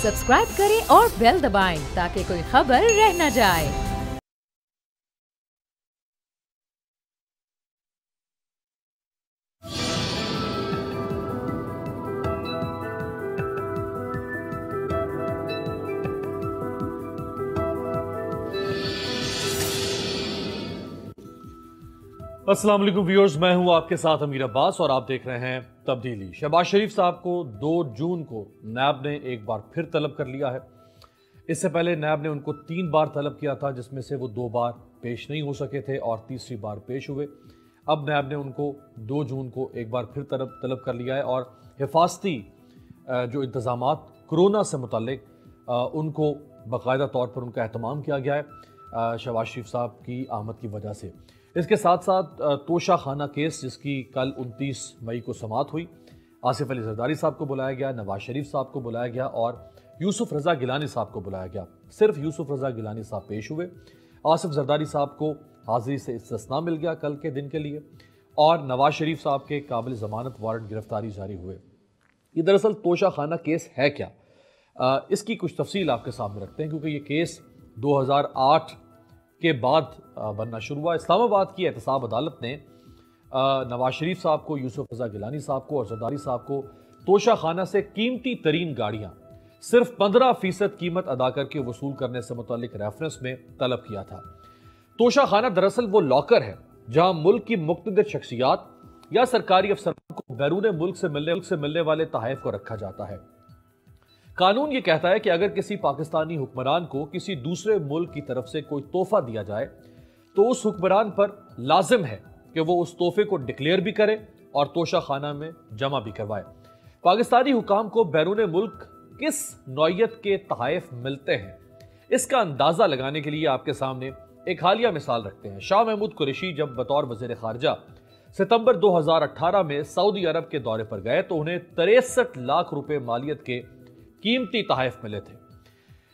Subscribe करें और bell दबाएं ताकि कोई खबर रह न जाए। अस्सलाम वालेकुम व्यूअर्स, मैं हूं आपके साथ अमीर अब्बास और आप देख रहे हैं तब्दीली। शहबाज शरीफ साहब को 2 जून को नैब ने एक बार फिर तलब कर लिया है। इससे पहले नैब ने उनको 3 बार तलब किया था, जिसमें से वो 2 बार पेश नहीं हो सके थे और तीसरी बार पेश हुए। अब नैब ने उनको 2 जून को एक बार फिर तलब कर लिया है और हिफाजती जो इंतजामात कोरोना से मुताल्लिक उनको बाकायदा तौर पर उनका एहतमाम किया गया है शहबाज शरीफ साहब की आमद की वजह से। इसके साथ साथ तोशा खाना केस, जिसकी कल 29 मई को समाअत हुई, आसिफ अली जरदारी साहब को बुलाया गया, नवाज शरीफ साहब को बुलाया गया और यूसुफ रजा गिलानी साहब को बुलाया गया। सिर्फ यूसुफ रजा गिलानी साहब पेश हुए। आसिफ जरदारी साहब को हाजिरी से इस्तिस्ना मिल गया कल के दिन के लिए और नवाज शरीफ साहब के काबिल ज़मानत वारंट गिरफ्तारी जारी हुए। ये दरअसल तोशा खाना केस है क्या, इसकी कुछ तफसील आपके सामने रखते हैं, क्योंकि ये केस 2008 के बाद बनना शुरू हुआ। इस्लामाबाद की एहतसाब अदालत ने नवाज शरीफ साहब को, यूसुफ रजा गिलानी साहब को और जरदारी साहब को तोशा खाना से कीमती तरीन गाड़ियां सिर्फ 15% कीमत अदा करके वसूल करने से मुतालिक रेफरेंस में तलब किया था। तोशा खाना दरअसल वो लॉकर है जहां मुल्क की मुख्तलिफ शख्सियात या सरकारी अफसरान को बैरून मुल्क से मिलने वाले तहफ़ को रखा जाता है। कानून ये कहता है कि अगर किसी पाकिस्तानी हुक्मरान को किसी दूसरे मुल्क की तरफ से कोई तोहफा दिया जाए तो उस हुक्मरान पर लाजिम है कि वो उस तोहफे को डिक्लेयर भी करे और तोशा खाना में जमा भी करवाए। पाकिस्तानी हुकाम को बैरून मुल्क किस नौयत के तहफ़ मिलते हैं, इसका अंदाजा लगाने के लिए आपके सामने एक हालिया मिसाल रखते हैं। शाह महमूद कुरैशी जब बतौर वज़ीर ख़ारजा सितंबर 2018 में सऊदी अरब के दौरे पर गए तो उन्हें 63 लाख रुपए मालियत के कीमती तहफ़ मिले थे।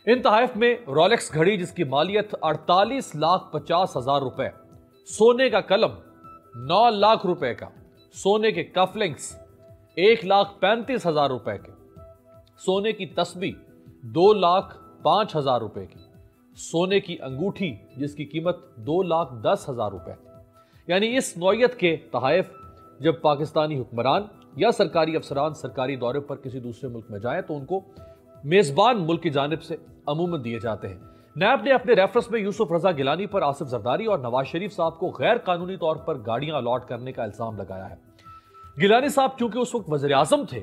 इन तहफ़ में रोलेक्स घड़ी जिसकी मालियत 48,50,000 रुपए, सोने का कलम 9 लाख रुपए का, सोने के कफलिंग्स 1,35,000 रुपए के, सोने की तस्बीह 2,05,000 रुपए की, सोने की अंगूठी जिसकी कीमत 2,10,000 रुपए। यानी इस नौयत के तहफ़ जब पाकिस्तानी हुक्मरान या सरकारी अफसरान सरकारी दौरे पर किसी दूसरे मुल्क में जाएं तो उनको मेजबान मुल्क की जानिब से अमूमन दिए जाते हैं। नैब ने अपने रेफरेंस में यूसुफ रजा गिलानी पर आसिफ जरदारी और नवाज शरीफ साहब को गैर कानूनी तौर पर गाड़ियां अलॉट करने का इल्जाम लगाया है। गिलानी साहब चूंकि उस वक्त वज़ीर आज़म थे,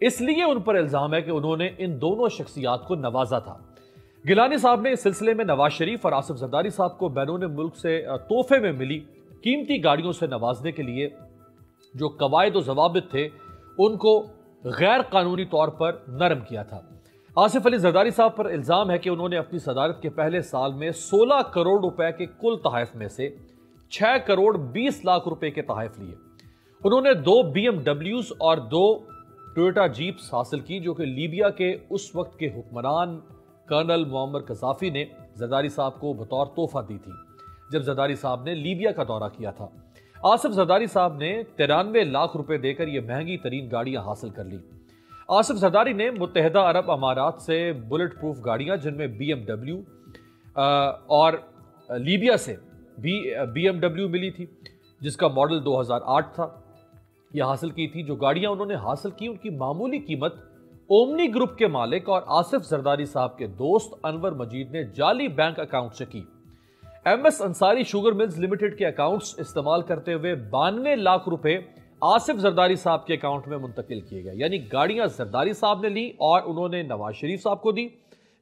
इसलिए उन पर इल्जाम है कि उन्होंने इन दोनों शख्सियात को नवाजा था। गिलानी साहब ने इस सिलसिले में नवाज शरीफ और आसिफ जरदारी साहब को बैरून मुल्क से तोहफे में मिली कीमती गाड़ियों से नवाजने के लिए जो कवायद व ज़वाबित थे उनको गैर कानूनी तौर पर नरम किया था। आसिफ अली जरदारी साहब पर इल्जाम है कि उन्होंने अपनी सदारत के पहले साल में 16 करोड़ रुपए के कुल तहफ़ में से 6 करोड़ 20 लाख रुपए के तहफ़ लिए। उन्होंने 2 BMWs और 2 टोयोटा जीप्स हासिल की, जो कि लीबिया के उस वक्त के हुक्मरान कर्नल मुअम्मर कज़ाफ़ी ने जरदारी साहब को बतौर तोहफा दी थी जब जरदारी साहब ने लीबिया का दौरा किया था। आसिफ जरदारी साहब ने 93 लाख रुपए देकर यह महंगी तरीन गाड़ियां हासिल कर ली। आसिफ जरदारी ने मुत्तहिदा अरब अमारात से बुलेट प्रूफ गाड़ियां जिनमें BMW और लीबिया से भी BMW मिली थी जिसका मॉडल 2008 था, यह हासिल की थी। जो गाड़ियां उन्होंने हासिल की उनकी मामूली कीमत ओमनी ग्रुप के मालिक और आसिफ जरदारी साहब के दोस्त अनवर मजीद ने जाली बैंक अकाउंट से की। MS Ansari sugar mills limited के अकाउंट्स इस्तेमाल करते हुए 92 लाख रुपए आसिफ जरदारी साहब के अकाउंट में मुंतकिल किए गए। यानी गाड़ियां जरदारी साहब ने ली और उन्होंने नवाज शरीफ साहब को दी,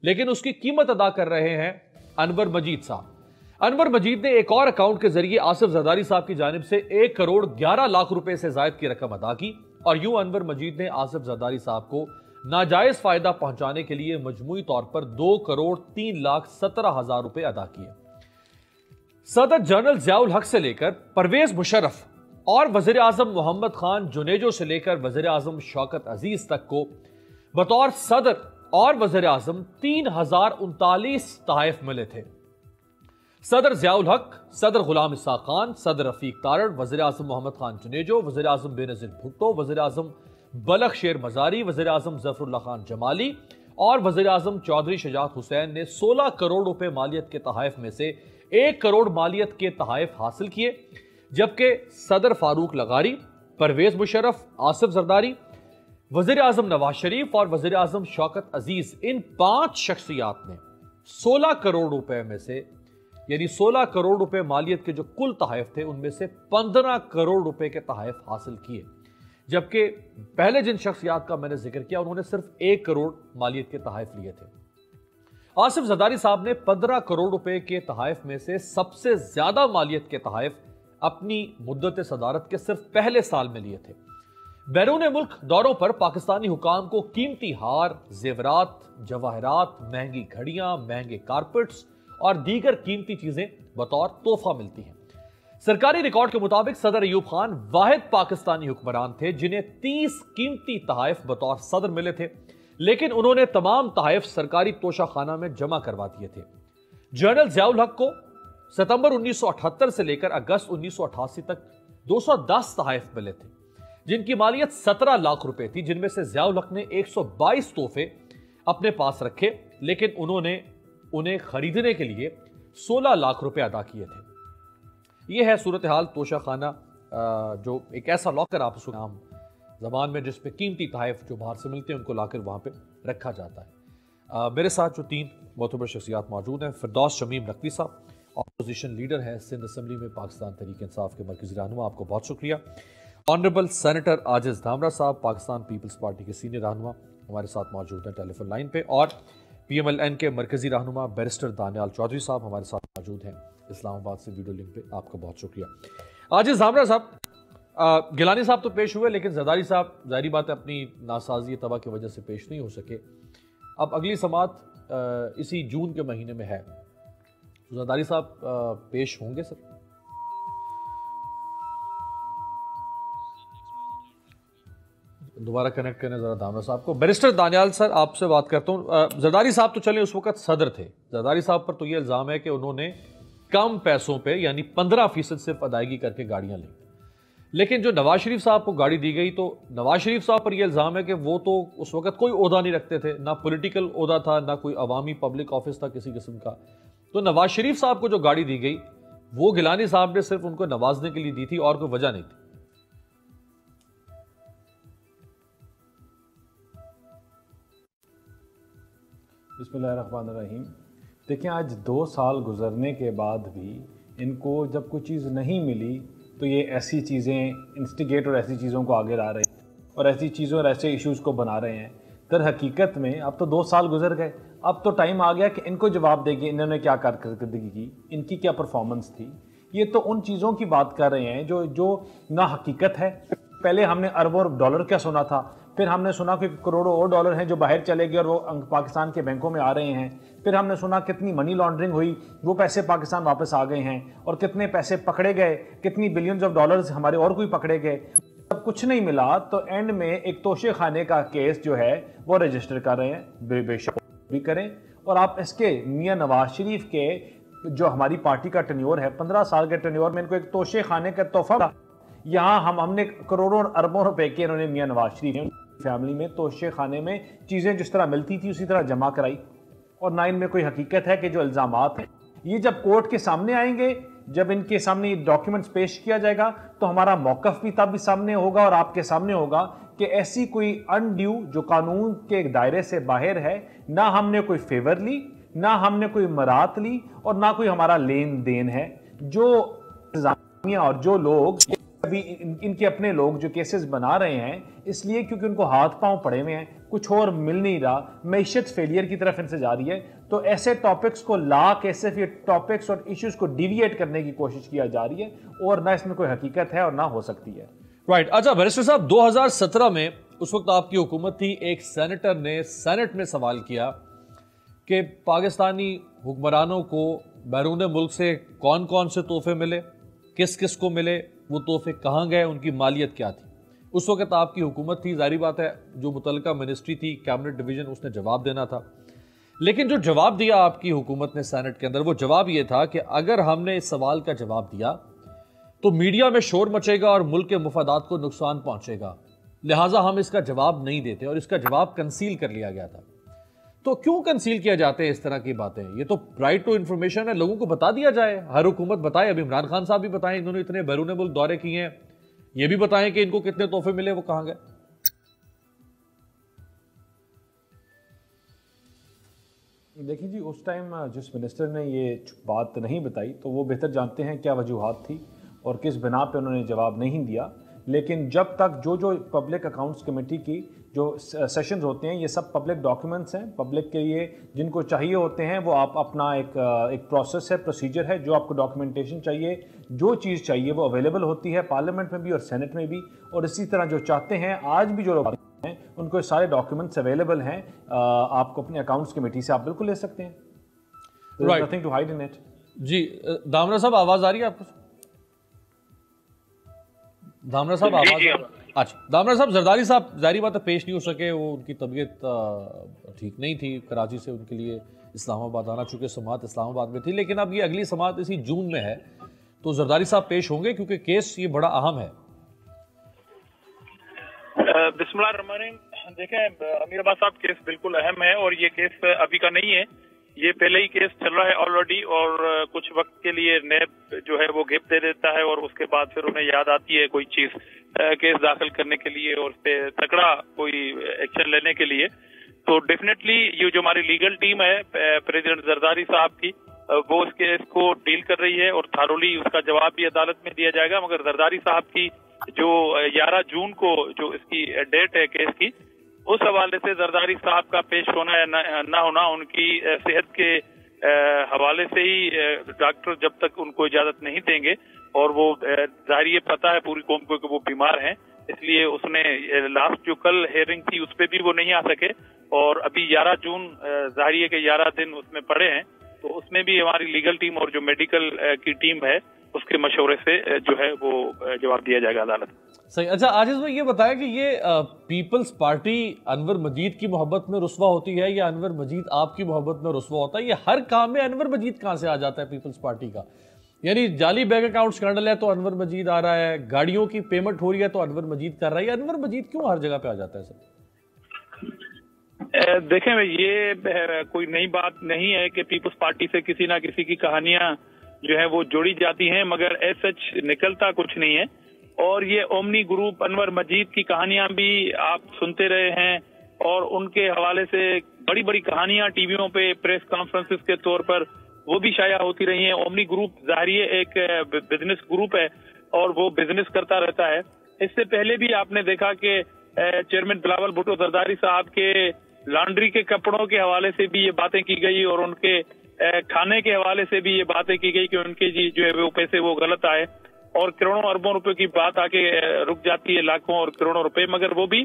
लेकिन उसकी कीमत अदा कर रहे हैं अनवर मजीद साहब। अनवर मजीद ने एक और अकाउंट के जरिए आसिफ जरदारी साहब की जानिब से 1 करोड़ 11 लाख रुपए से जायद की रकम अदा की और यूं अनवर मजीद ने आसिफ जरदारी साहब को नाजायज फायदा पहुंचाने के लिए मजमूई तौर पर 2 करोड़ 3,17,000 रुपए अदा किए। सदर जनरल ज़ियाउल हक से लेकर परवेज मुशर्रफ और वज़ीर आज़म मोहम्मद खान जुनेजो से लेकर वज़ीर आज़म शौकत अजीज तक को बतौर सदर और वज़ीर आज़म 3,039 तहफ़ मिले थे। सदर ज़ियाउल हक, सदर गुलाम इसाक खान, सदर रफीक तारड़, वज़ीर आज़म मोहम्मद खान जुनेजो, वज़ीर आज़म बेनज़ीर भुट्टो, वज़ीर आज़म बलख शेर मज़ारी, वज़ीर आज़म ज़फ़रुल्लाह खान जमाली और वज़ीर आज़म चौधरी शुजात हुसैन ने 16 करोड़ रुपए मालियत के तहाइफ में से 1 करोड़ मालियत के तहाइफ हासिल किए, जबकि सदर फारूक लगारी, परवेज मुशर्रफ, आसिफ जरदारी, वज़ीर आज़म नवाज शरीफ और वज़ीर आज़म शौकत अजीज, इन 5 शख्सियात ने 16 करोड़ रुपए में से, यानी 16 करोड़ रुपए मालियत के जो कुल तहाइफ थे उनमें से 15 करोड़ रुपए के तहाइफ हासिल किए, जबकि पहले जिन शख्सियात का मैंने जिक्र किया उन्होंने सिर्फ 1 करोड़ मालियत के तहाइफ लिए थे। आसिफ जरदारी साहब ने 15 करोड़ रुपए के तहाइफ में से सबसे ज्यादा मालियत के तहाइफ अपनी मुद्दत सदारत के सिर्फ पहले साल में लिए थे। बैरून मुल्क दौरों पर पाकिस्तानी हुकाम को कीमती हार, जेवरात, जवाहरात, महंगी घड़ियां, महंगे कारपेट्स और दीगर कीमती चीजें बतौर तोहफा मिलती हैं। सरकारी रिकॉर्ड के मुताबिक सदर अयूब खान वाहिद पाकिस्तानी हुक्मरान थे जिन्हें 30 कीमती तहाइफ बतौर सदर मिले थे, लेकिन उन्होंने तमाम तहाइफ सरकारी तोशाखाना में जमा करवा दिए थे। जनरल ज़ियाउल हक को सितंबर 1978 से लेकर अगस्त 1988 तक 210 तहाइफ मिले थे, जिनकी मालियत 17 लाख रुपए थी, जिनमें से ज़ियाउल हक ने 122 तोहफे अपने पास रखे, लेकिन उन्होंने उन्हें खरीदने के लिए 16 लाख रुपए अदा किए थे। यह है सूरत हाल तोशा खाना, जो एक ऐसा लॉकर आप उसको नाम ज़बान में जिस पे कीमती तहाइफ जो बाहर से मिलते हैं उनको लाकर वहाँ पे रखा जाता है। मेरे साथ जो 3 मोतबर शख्सियात मौजूद हैं, फिरदौस शमीम नकवी साहब, अपोजिशन लीडर हैं सिंध असम्बली में पाकिस्तान तहरीक इंसाफ के मरकज़ी रहनुमा, आपको बहुत शुक्रिया। ऑनरेबल सेनेटर आजिज़ धामरा साहब, पाकिस्तान पीपल्स पार्टी के सीनियर रहनुमा, हमारे साथ मौजूद हैं टेलीफोन लाइन पे, और PMLN के मरकज़ी रहनुमा बैरिस्टर दानियाल चौधरी साहब हमारे साथ मौजूद हैं इस्लामाबाद से वीडियो लिंक पे, आपका बहुत शुक्रिया। आजिज़ धामरा साहब, गिलानी साहब तो पेश हुए, लेकिन जरदारी साहब जाहिर बात है अपनी नासाजी तबाह की वजह से पेश नहीं हो सके। अब अगली समात इसी जून के महीने में है, तो जरदारी साहब पेश होंगे सर? दोबारा कनेक्ट करने जरा दामरा साहब को। बैरिस्टर दानियाल सर, आपसे बात करता हूँ। जरदारी साहब तो चले उस वक्त सदर थे, जरदारी साहब पर तो ये इल्ज़ाम है कि उन्होंने कम पैसों पे यानी 15% सिर्फ अदायगी करके गाड़ियां ली, लेकिन जो नवाज शरीफ साहब को गाड़ी दी गई तो नवाज शरीफ साहब पर यह इल्ज़ाम है कि वो तो उस वक्त कोई ओहदा नहीं रखते थे, ना पॉलिटिकल ओहदा था, ना कोई अवामी पब्लिक ऑफिस था किसी किस्म का। तो नवाज शरीफ साहब को जो गाड़ी दी गई वो गिलानी साहब ने सिर्फ उनको नवाजने के लिए दी थी और कोई वजह नहीं थी। बिस्मिल्लाहिर्रहमानिर्रहीम। देखिए, आज 2 साल गुजरने के बाद भी इनको जब कोई चीज़ नहीं मिली तो ये ऐसी चीज़ें इंस्टिगेट और ऐसी चीज़ों को आगे ला रहे हैं और ऐसी चीज़ों और ऐसे इश्यूज़ को बना रहे हैं। दर हकीकत में अब तो 2 साल गुजर गए, अब तो टाइम आ गया कि इनको जवाब देगी इन्होंने क्या कारकर्दगी की, इनकी क्या परफॉर्मेंस थी। ये तो उन चीज़ों की बात कर रहे हैं जो ना हकीकत है। पहले हमने अरबों डॉलर क्या सुना था, फिर हमने सुना कि करोड़ों और डॉलर हैं जो बाहर चले गए और वो पाकिस्तान के बैंकों में आ रहे हैं। फिर हमने सुना कितनी मनी लॉन्ड्रिंग हुई, वो पैसे पाकिस्तान वापस आ गए हैं, और कितने पैसे पकड़े गए, कितनी बिलियंस ऑफ डॉलर्स हमारे और कोई पकड़े गए। जब कुछ नहीं मिला तो एंड में एक तोशे खाने का केस जो है वो रजिस्टर कर रहे हैं। बेशक भी करें, और आप इसके मियाँ नवाज शरीफ के जो हमारी पार्टी का टेन्योर है 15 साल के टेन्योर में इनको एक तोशे खाने का तोहफा, यहाँ हमने करोड़ों और अरबों रुपए के इन्होंने मियाँ नवाज शरीफ फैमिली में तोशे खाने में चीज़ें जिस तरह मिलती थी उसी तरह जमा कराई, और ना इनमें कोई हकीकत है कि जो इल्ज़ामात हैं ये जब कोर्ट के सामने आएंगे, जब इनके सामने डॉक्यूमेंट्स पेश किया जाएगा तो हमारा मौक़िफ़ भी तब भी सामने होगा और आपके सामने होगा कि ऐसी कोई अनड्यू जो कानून के दायरे से बाहर है, ना हमने कोई फेवर ली, ना हमने कोई मरात ली, और ना कोई हमारा लेन देन है। जो और जो लोग अभी इनके अपने लोग जो केसेस बना रहे हैं इसलिए क्योंकि उनको हाथ पांव पड़े हुए हैं, कुछ और मिल नहीं रहा, मैशत फेलियर की तरफ इनसे जा रही है, तो ऐसे टॉपिक्स को ला के सिर्फ ये टॉपिक्स और इश्यूज को डिविएट करने की कोशिश किया जा रही है, और ना इसमें कोई हकीकत है और ना हो सकती है। राइट। अच्छा बैरिस्टर साहब, 2017 में उस वक्त आपकी हुकूमत थी, एक सेनेटर ने सेनेट में सवाल किया कि पाकिस्तानी हुक्मरानों को बैरून मुल्क से कौन कौन से तोहफे मिले, किस किस को मिले, वो तोहफे कहाँ गए, उनकी मालियत क्या थी। उस वक्त आपकी हुकूमत थी, जाहिर बात है जो मुतल्लिका मिनिस्ट्री थी कैबिनेट डिवीजन, उसने जवाब देना था, लेकिन जो जवाब दिया आपकी हुकूमत ने सेनेट के अंदर, वो जवाब ये था कि अगर हमने इस सवाल का जवाब दिया तो मीडिया में शोर मचेगा और मुल्क के मुफादात को नुकसान पहुंचेगा, लिहाजा हम इसका जवाब नहीं देते, और इसका जवाब कंसील कर लिया गया था। तो क्यों कंसील किया जाते हैं इस तरह की बातें? ये तो राइट टू इन्फॉर्मेशन है, लोगों को बता दिया जाए। हर हुकूमत बताए, अभी इमरान खान साहब भी बताएं, इन्होंने इतने बैरून मुल्क दौरे किए हैं, ये भी बताएं कि इनको कितने तोहफे मिले, वो कहां गए। देखिए जी, उस टाइम जिस मिनिस्टर ने ये बात नहीं बताई तो वो बेहतर जानते हैं क्या वजूहात थी और किस बिना पे उन्होंने जवाब नहीं दिया। लेकिन जब तक जो पब्लिक अकाउंट्स कमेटी की जो सेशंस होते हैं, ये सब पब्लिक डॉक्यूमेंट्स हैं, पब्लिक के लिए जिनको चाहिए होते हैं, वो आप अपना एक प्रोसेस है, प्रोसीजर है, जो आपको डॉक्यूमेंटेशन चाहिए, जो चीज़ चाहिए वो अवेलेबल होती है पार्लियामेंट में भी और सेनेट में भी। और इसी तरह जो चाहते हैं, आज भी जो लोग हैं उनको सारे डॉक्यूमेंट्स अवेलेबल हैं, आपको अपने अकाउंट्स कमेटी से आप बिल्कुल ले सकते हैं। Nothing to hide in it. जी दामरा साहब, आवाज़ आ रही है आपको? दामरा साहब आवाज़? अच्छा, दामरा साहब, जरदारी साहब जारी बात है पेश नहीं हो सके, वो उनकी तबीयत ठीक नहीं थी, कराची से उनके लिए इस्लामाबाद आना, चूँकि समात इस्लामाबाद में थी। लेकिन अब ये अगली समात इसी जून में है, तो जरदारी साहब पेश होंगे क्योंकि केस ये बड़ा अहम है। बिस्मिल्लाहिर्रहमानिर्रहीम। देखें अमीर अब्बास साहब, केस बिल्कुल अहम है और ये केस अभी का नहीं है, ये पहले ही केस चल रहा है ऑलरेडी। और कुछ वक्त के लिए नैब जो है वो गिफ्ट दे देता है और उसके बाद फिर उन्हें याद आती है कोई चीज केस दाखिल करने के लिए और उस पर तकड़ा कोई एक्शन लेने के लिए। तो डेफिनेटली ये जो हमारी लीगल टीम है प्रेसिडेंट जरदारी साहब की, वो इस केस को डील कर रही है और थारोली उसका जवाब भी अदालत में दिया जाएगा। मगर जरदारी साहब की जो 11 जून को जो इसकी डेट है केस की, उस हवाले से जरदारी साहब का पेश होना या ना होना उनकी सेहत के हवाले से ही डॉक्टर जब तक उनको इजाजत नहीं देंगे, और वो जाहिर ये पता है पूरी कौम को कि वो बीमार हैं, इसलिए उसने लास्ट जो कल हेयरिंग थी उस पर भी वो नहीं आ सके। और अभी 11 जून जाहिर है कि 11 दिन उसमें पड़े हैं, तो उसमें भी हमारी लीगल टीम और जो मेडिकल की टीम है उसके मशवरे से जो है वो जवाब दिया जाएगा अदालत। सही। अच्छा आजिज भाई, ये बताया कि ये पीपल्स पार्टी अनवर मजीद की मोहब्बत में रुस्वा होती है या अनवर मजीद आपकी मोहब्बत में रुस्वा होता है? ये हर काम में अनवर मजीद कहाँ से आ जाता है पीपल्स पार्टी का? यानी जाली बैंक अकाउंट स्कैंडल है तो अनवर मजीद आ रहा है, गाड़ियों की पेमेंट हो रही है तो अनवर मजीद कर रहा है, अनवर मजीद क्यों हर जगह पे आ जाता है सर? देखें, ये कोई नई बात नहीं है कि पीपल्स पार्टी से किसी ना किसी की कहानियां जो है वो जोड़ी जाती हैं, मगर एज सच निकलता कुछ नहीं है। और ये ओमनी ग्रुप अनवर मजीद की कहानियां भी आप सुनते रहे हैं और उनके हवाले से बड़ी बड़ी कहानियां टीवियों पे प्रेस कॉन्फ्रेंसेस के तौर पर वो भी शाया होती रही हैं। ओमनी ग्रुप जाहिर एक बिजनेस ग्रुप है और वो बिजनेस करता रहता है। इससे पहले भी आपने देखा कि चेयरमैन बिलावल भुट्टो जरदारी साहब के लॉन्ड्री के कपड़ों के हवाले से भी ये बातें की गई और उनके खाने के हवाले से भी ये बातें की गई कि उनके जी जो है वो पैसे वो गलत आए, और करोड़ों अरबों रुपए की बात आके रुक जाती है, लाखों और करोड़ों रुपए, मगर वो भी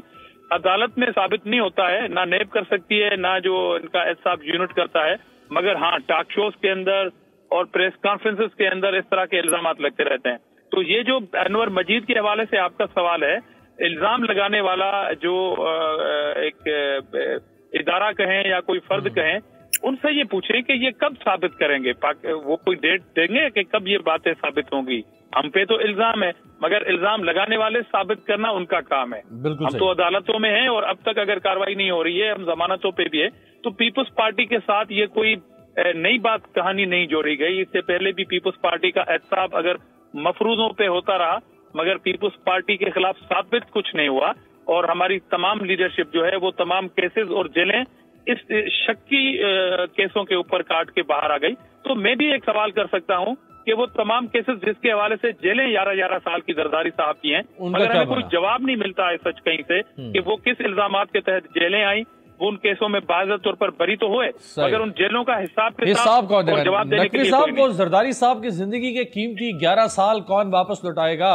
अदालत में साबित नहीं होता है, ना नेब कर सकती है ना जो इनका एहसाब यूनिट करता है। मगर हाँ, टॉक शोज के अंदर और प्रेस कॉन्फ्रेंसेस के अंदर इस तरह के इल्जाम लगते रहते हैं। तो ये जो अनवर मजीद के हवाले से आपका सवाल है, इल्जाम लगाने वाला जो एक इदारा कहें या कोई फर्द कहें, उनसे ये पूछें कि ये कब साबित करेंगे, वो कोई डेट देंगे कि कब ये बातें साबित होंगी। हम पे तो इल्जाम है, मगर इल्जाम लगाने वाले साबित करना उनका काम है। हम तो अदालतों में हैं और अब तक अगर कार्रवाई नहीं हो रही है, हम जमानतों पे भी है, तो पीपल्स पार्टी के साथ ये कोई नई बात कहानी नहीं जोड़ी गई। इससे पहले भी पीपल्स पार्टी का एहसाब अगर मफरूजों पे होता रहा, मगर पीपल्स पार्टी के खिलाफ साबित कुछ नहीं हुआ और हमारी तमाम लीडरशिप जो है वो तमाम केसेस और जेलें इस शक्की केसों के ऊपर काट के बाहर आ गई। तो मैं भी एक सवाल कर सकता हूं कि वो तमाम केसेस जिसके हवाले से जेलें 11-11 साल की जरदारी साहब की हैं, मगर हमें कोई जवाब नहीं मिलता है सच कहीं से कि वो किस इल्जामात के तहत जेलें आई, वो उन केसों में बाज़ तौर पर बरी तो हुए, मगर उन जेलों का हिसाब कौन देगा? जवाब देने के लिए साहब को जरदारी साहब की जिंदगी के कीमती 11 साल कौन वापस लौटाएगा?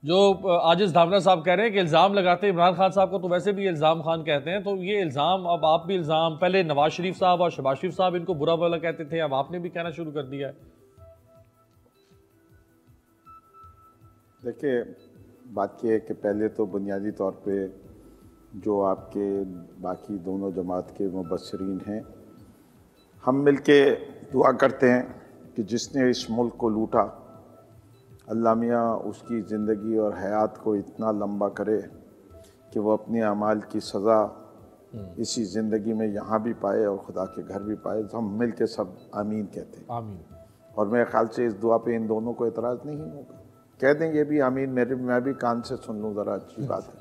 जो आजिज धामरा साहब कह रहे हैं कि इल्जाम लगाते हैं इमरान खान साहब को, तो वैसे भी इल्जाम खान कहते हैं, तो ये इल्जाम, अब आप भी इल्जाम, पहले नवाज शरीफ साहब और शहबाज शरीफ साहब इनको बुरा भला कहते थे, अब आपने भी कहना शुरू कर दिया है। देखिए, बात यह है कि पहले तो बुनियादी तौर पे जो आपके बाकी दोनों जमात के मुबस्सिरीन हैं, हम मिलके दुआ करते हैं कि जिसने इस मुल्क को लूटा, अल्लाह मियाँ उसकी ज़िंदगी और हयात को इतना लंबा करे कि वो अपने अमाल की सज़ा इसी ज़िंदगी में यहाँ भी पाए और खुदा के घर भी पाए। तो हम मिल के सब आमीन कहते हैं। आमीन। और मेरे ख्याल से इस दुआ पे इन दोनों को एतराज़ नहीं होगा, कह देंगे भी आमीन, मैं भी कान से सुन लूँ ज़रा, अच्छी बात है।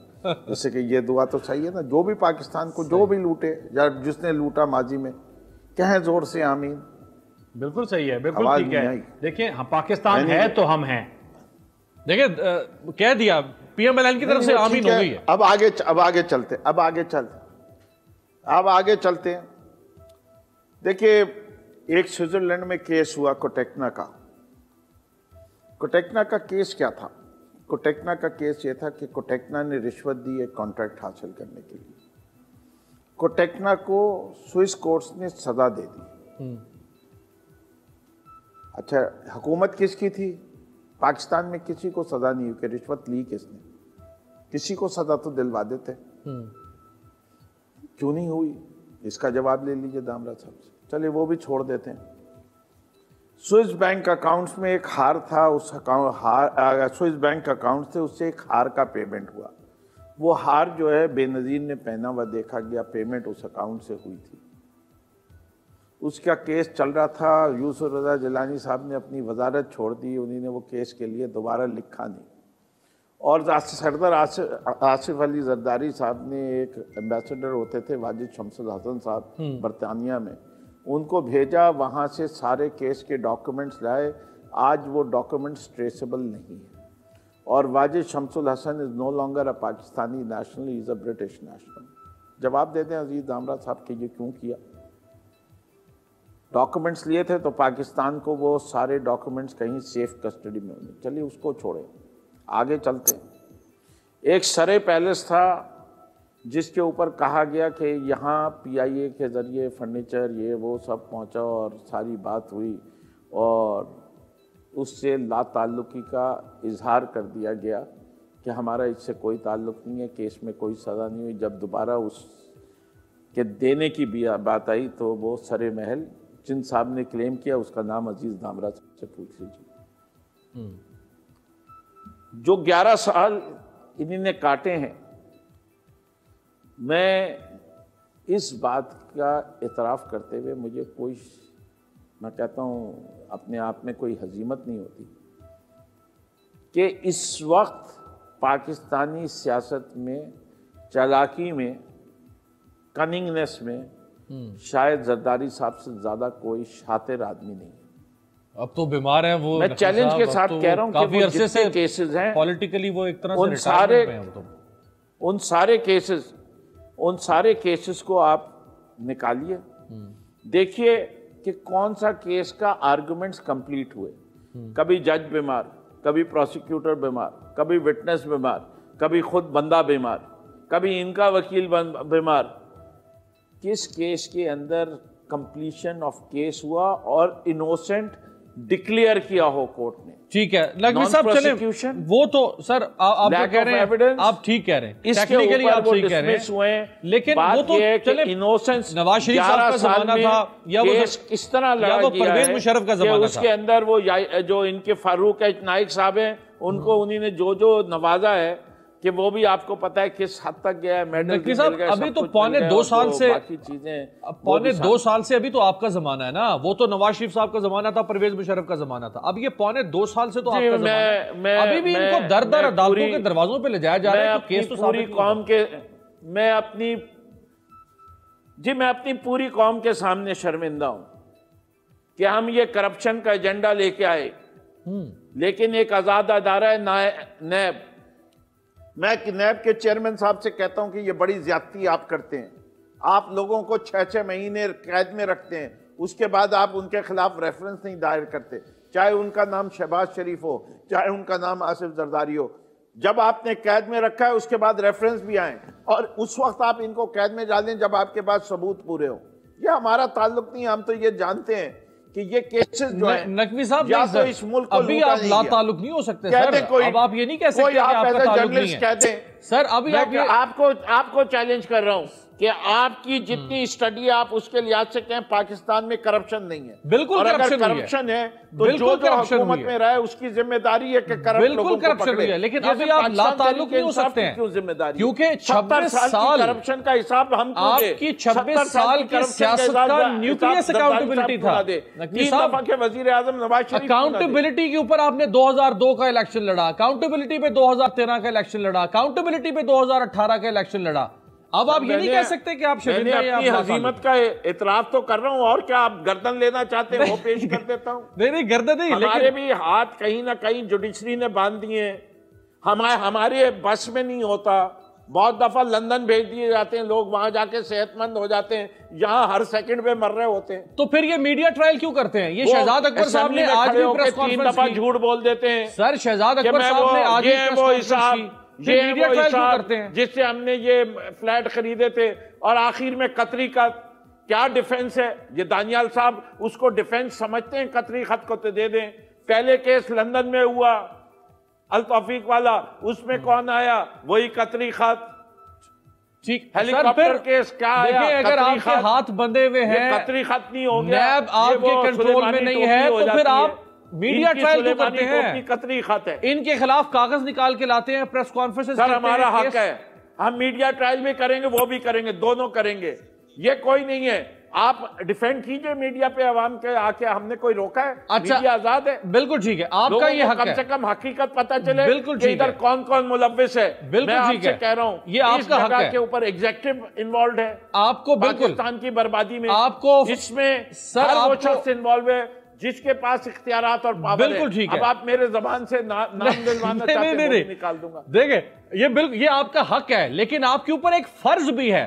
जैसे कि ये दुआ तो सही है ना, जो भी पाकिस्तान को जो भी लूटे या जिसने लूटा माजी में, कहें ज़ोर से आमीन। बिल्कुल सही है, बिल्कुल आवाज़ ठीक नहीं है। आई। देखिए हाँ, पाकिस्तान है तो हम हैं। देखिए कह दिया पीएमएलएन की तरफ से आमीन हो गई है। अब आगे चलते हैं। देखिए, एक स्विट्जरलैंड में केस हुआ कोटेक्ना का। कोटेक्ना का केस क्या था? कोटेक्ना का केस ये था कि कोटेक्ना ने रिश्वत दी एक कॉन्ट्रैक्ट हासिल करने के लिए। कोटेक्ना को स्विस कोर्ट्स ने सजा दे दी। अच्छा, हुकूमत किसकी थी? पाकिस्तान में किसी को सजा नहीं हुई कि रिश्वत ली किसने, किसी को सजा तो दिलवा देते। क्यों नहीं हुई, इसका जवाब ले लीजिए दामरा साहब से। चलिए वो भी छोड़ देते हैं। स्विस बैंक अकाउंट्स में एक हार था, उस स्विस बैंक अकाउंट से उससे एक हार का पेमेंट हुआ। वो हार जो है बेनज़ीर ने पहना हुआ देखा गया, पेमेंट उस अकाउंट से हुई थी। उसका केस चल रहा था। यूसुफ रज़ा जिलानी साहब ने अपनी वजारत छोड़ दी, उन्होंने वो केस के लिए दोबारा लिखा नहीं। और सरदार आसिफ अली जरदारी साहब ने, एक एम्बेसडर होते थे वाजिद शमसुल हसन साहब बरतानिया में, उनको भेजा, वहाँ से सारे केस के डॉक्यूमेंट्स लाए। आज वो डॉक्यूमेंट्स ट्रेसेबल नहीं है। और Wajid Shamsul Hasan is no longer a Pakistani national, is a British national. जवाब देते हैं अजीज दामरा साहब कि ये क्यों किया। डॉक्यूमेंट्स लिए थे तो पाकिस्तान को वो सारे डॉक्यूमेंट्स कहीं सेफ कस्टडी में होने। चलिए उसको छोड़े, आगे चलते हैं। एक सरे पैलेस था जिसके ऊपर कहा गया कि यहाँ पीआईए के ज़रिए फर्नीचर ये वो सब पहुँचा और सारी बात हुई और उससे लाताल्लुकी का इजहार कर दिया गया कि हमारा इससे कोई ताल्लुक़ नहीं है, केस में कोई सज़ा नहीं हुई। जब दोबारा उस के देने की बात आई तो वो सरे महल जिन साहब ने क्लेम किया, उसका नाम अजीज़ दामरा से पूछ लीजिए। जो 11 साल इन्होंने काटे हैं, मैं इस बात का एतराफ़ करते हुए मुझे कोई, मैं कहता हूँ अपने आप में कोई हजीमत नहीं होती कि इस वक्त पाकिस्तानी सियासत में चालाकी में, कनिंगनेस में शायद जरदारी साहब से ज़्यादा कोई शातिर आदमी नहीं है। अब तो बीमार हैं वो। मैं चैलेंज के साथ कह रहा हूँ कि वो जितने केसेस हैं पॉलिटिकली वो एक तरह से उन सारे केसेस को आप निकालिए, देखिए कि कौन सा केस का आर्गुमेंट्स कंप्लीट हुए। कभी जज बीमार, कभी प्रोसिक्यूटर बीमार, कभी विटनेस बीमार, कभी खुद बंदा बीमार, कभी इनका वकील बीमार। किस केस के अंदर कंप्लीशन ऑफ केस हुआ और इनोसेंट डिक्लेयर किया हो कोर्ट ने? ठीक है नकवी साहब, चले वो तो सर आप कह रहे हैं, आप ठीक कह रहे हैं, टेक्निकली आप सही कह रहे हैं, लेकिन वो तो चले इनोसेंस नवाज शरीफ साहब का जमाना था या वो किस तरह लड़ा वो परवेज मुशर्रफ का जमाना था, उसके अंदर वो जो इनके फारूक नाइक साहब हैं उनको उन्होंने जो नवाजा है कि वो भी आपको पता है किस हद तक गया है। मेडल अभी तो पौने 2 साल से, बाकी चीजें पौने 2 साल से अभी तो आपका जमाना है ना, वो तो नवाज शरीफ साहब का जमाना था, परवेज मुशर्रफ का जमाना था। अब ये पौने 2 साल से तो आपका जमाना है। अभी भी इनको दर दर अदालतों के दरवाजों पे ले जाया जा रहा है। तो केस तो पूरी कौम के मैं अपनी पूरी कौम के सामने शर्मिंदा हूं कि हम ये करप्शन का एजेंडा लेके आए, लेकिन एक आजाद अदारा है नैब। मैं नैब के चेयरमैन साहब से कहता हूं कि ये बड़ी ज्यादती आप करते हैं। आप लोगों को 6-6 महीने कैद में रखते हैं, उसके बाद आप उनके खिलाफ रेफरेंस नहीं दायर करते, चाहे उनका नाम शहबाज शरीफ हो, चाहे उनका नाम आसिफ जरदारी हो। जब आपने कैद में रखा है उसके बाद रेफरेंस भी आए और उस वक्त आप इनको कैद में डालें जब आपके पास सबूत पूरे हो। ये हमारा ताल्लुक नहीं, हम तो ये जानते हैं कि ये केसेस जो है नकवी साहब या तो इस मुल्क को अभी आप ला ताल्लुक नहीं हो सकते सर। अब आप ये नहीं कह सकते कि आपका ताल्लुक नहीं है कहते हैं सर। अभी आपको चैलेंज कर रहा हूं कि आपकी जितनी स्टडी आप उसके लिहाज से कहें पाकिस्तान में करप्शन नहीं है। बिल्कुल और अगर करप्शन करप्शन है तो जो हुकूमत में रहा है उसकी जिम्मेदारी है कि करप्ट लोगों को पकड़े। लेकिन अभी आप लाताल्लुक नहीं हो सकते हैं, क्यों जिम्मेदारी? क्योंकि 26 साल करप्शन का हिसाब हम आपकी 26 साल की सियासत का न्यूक्लियस अकाउंटेबिलिटी था। 3 दफा के वजीर आजम नवाज शरीफ अकाउंटेबिलिटी के ऊपर आपने 2002 का इलेक्शन लड़ा, अकाउंटेबिलिटी पे 2013 का इलेक्शन लड़ा, अकाउंटेबिलिटी पे 2018 का इलेक्शन लड़ा। अब आप ये नहीं कह सकते कि आप शर्मिंदा हैं। अपनी हजीमत का इतराफ तो कर रहा हूं, और क्या आप गर्दन लेना चाहते हैं वो पेश कर देता हूं। नहीं गर्दन नहीं, हमारे भी हाथ कहीं ना कहीं जुडिशरी ने बांध दिए, हमारे बस में नहीं होता। बहुत दफा लंदन भेज दिए जाते हैं लोग, वहां जाके सेहतमंद हो जाते हैं, यहाँ हर सेकंड में मर रहे होते हैं। तो फिर ये मीडिया ट्रायल क्यों करते हैं? ये शहजाद अकबर साहब ने आज भी प्रेस 3 दफा झूठ बोल देते हैं। सर शहजाद अकबर साहब ने आज ये मीडिया ट्रायल करते हैं जिससे हमने ये फ्लैट खरीदे थे, और आखिर में कतरी का क्या डिफेंस है? ये दानियाल साहब उसको डिफेंस समझते हैं? कतरी खत को तो दे दें। पहले केस लंदन में हुआ अल तौफीक वाला, उसमें कौन आया? वही कतरी खत। ठीक, हेलीकॉप्टर केस क्या आया? अगर आपके हाथ बंधे हुए हैं, कतरी खत नहीं हो गया, नैब आपके कंट्रोल में नहीं है, तो फिर आप मीडिया ट्रायल क्यों करते हैं? कतरी खत है, इनके खिलाफ कागज निकाल के लाते हैं, प्रेस कॉन्फ्रेंस। सर हमारा हक है, हम मीडिया ट्रायल भी करेंगे, वो भी करेंगे, दोनों करेंगे। ये कोई नहीं है, आप डिफेंड कीजिए मीडिया पे आवाम के आके, हमने कोई रोका है? अच्छा, मीडिया आजाद है, बिल्कुल ठीक है, आपका ये हक है, कम से कम हकीकत पता चले, बिल्कुल ठीक है, इधर कौन कौन मुलव्विस है। बिल्कुल ठीक है, कह रहा हूँ ये आपका हक है। के ऊपर एग्जीक्यूटिव इन्वॉल्व है, आपको पाकिस्तान की बर्बादी में, आपको इसमें सर वो शख्स इन्वॉल्व है जिसके पास इख्तियारात और पावर है। बिल्कुल ठीक है, अब आप मेरे जबान से नाम दिलवाना चाहते हैं, वो निकाल दूंगा। देखिए ये बिल्कुल ये आपका हक है, लेकिन आपके ऊपर एक फर्ज भी है।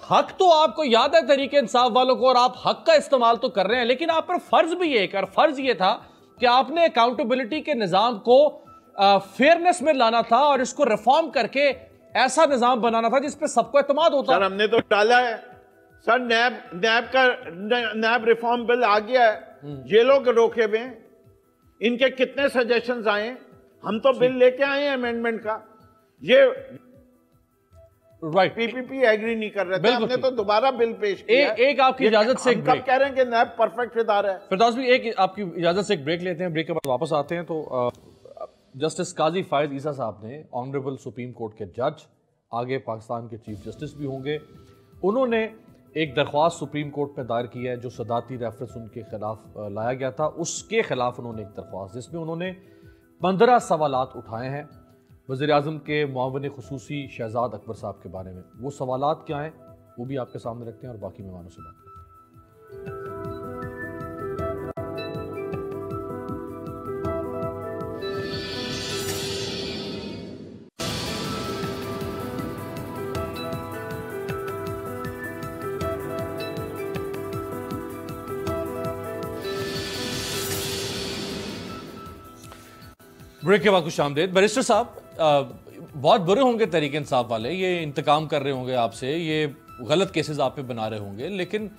हक तो आपको याद है तरीके इंसाफ वालों को, और आप हक का इस्तेमाल तो कर रहे हैं, लेकिन आप पर फर्ज भी है। और फर्ज ये था कि आपने अकाउंटेबिलिटी के निजाम को फेयरनेस में लाना था, और इसको रिफॉर्म करके ऐसा निजाम बनाना था जिसपे सबको एतमाद होता। सर हमने तो डाला है सर, नैब रिफॉर्म बिल आ गया है, ये लोग रोके हुए हैं, इनके कितने सजेशंस आए, हम तो बिल लेके आए हैं अमेंडमेंट का, ये राइट पीपीपी एग्री नहीं कर रहे थे, हमने तो दोबारा बिल पेश किया। एक आपकी इजाजत से एक ब्रेक, कह रहे हैं कि नैब परफेक्ट इदारा है। फिरदौस भी एक आपकी इजाजत से एक ब्रेक लेते हैं, ब्रेक के बाद वापस आते हैं। तो जस्टिस काजी फायद ईसा साहब ने, ऑनरेबल सुप्रीम कोर्ट के जज, आगे पाकिस्तान के चीफ जस्टिस भी होंगे, उन्होंने एक दरख्वास्त सुप्रीम कोर्ट में दायर की है जो सदाती रेफरेंस उनके खिलाफ लाया गया था, उसके खिलाफ उन्होंने एक दरख्वास्त, जिसमें उन्होंने 15 सवालात उठाए हैं वज़ीर आज़म के मुआविन खुसूसी शहजाद अकबर साहब के बारे में। वो सवालात क्या हैं वो भी आपके सामने रखते हैं और बाकी मेहमानों से बात करते हैं। ब्रेक के बाद कुछ आमदेद। बैरिस्टर साहब, बहुत बुरे होंगे तहरीक इंसाफ वाले, ये इंतकाम कर रहे होंगे आपसे, ये गलत केसेस आप पे बना रहे होंगे, लेकिन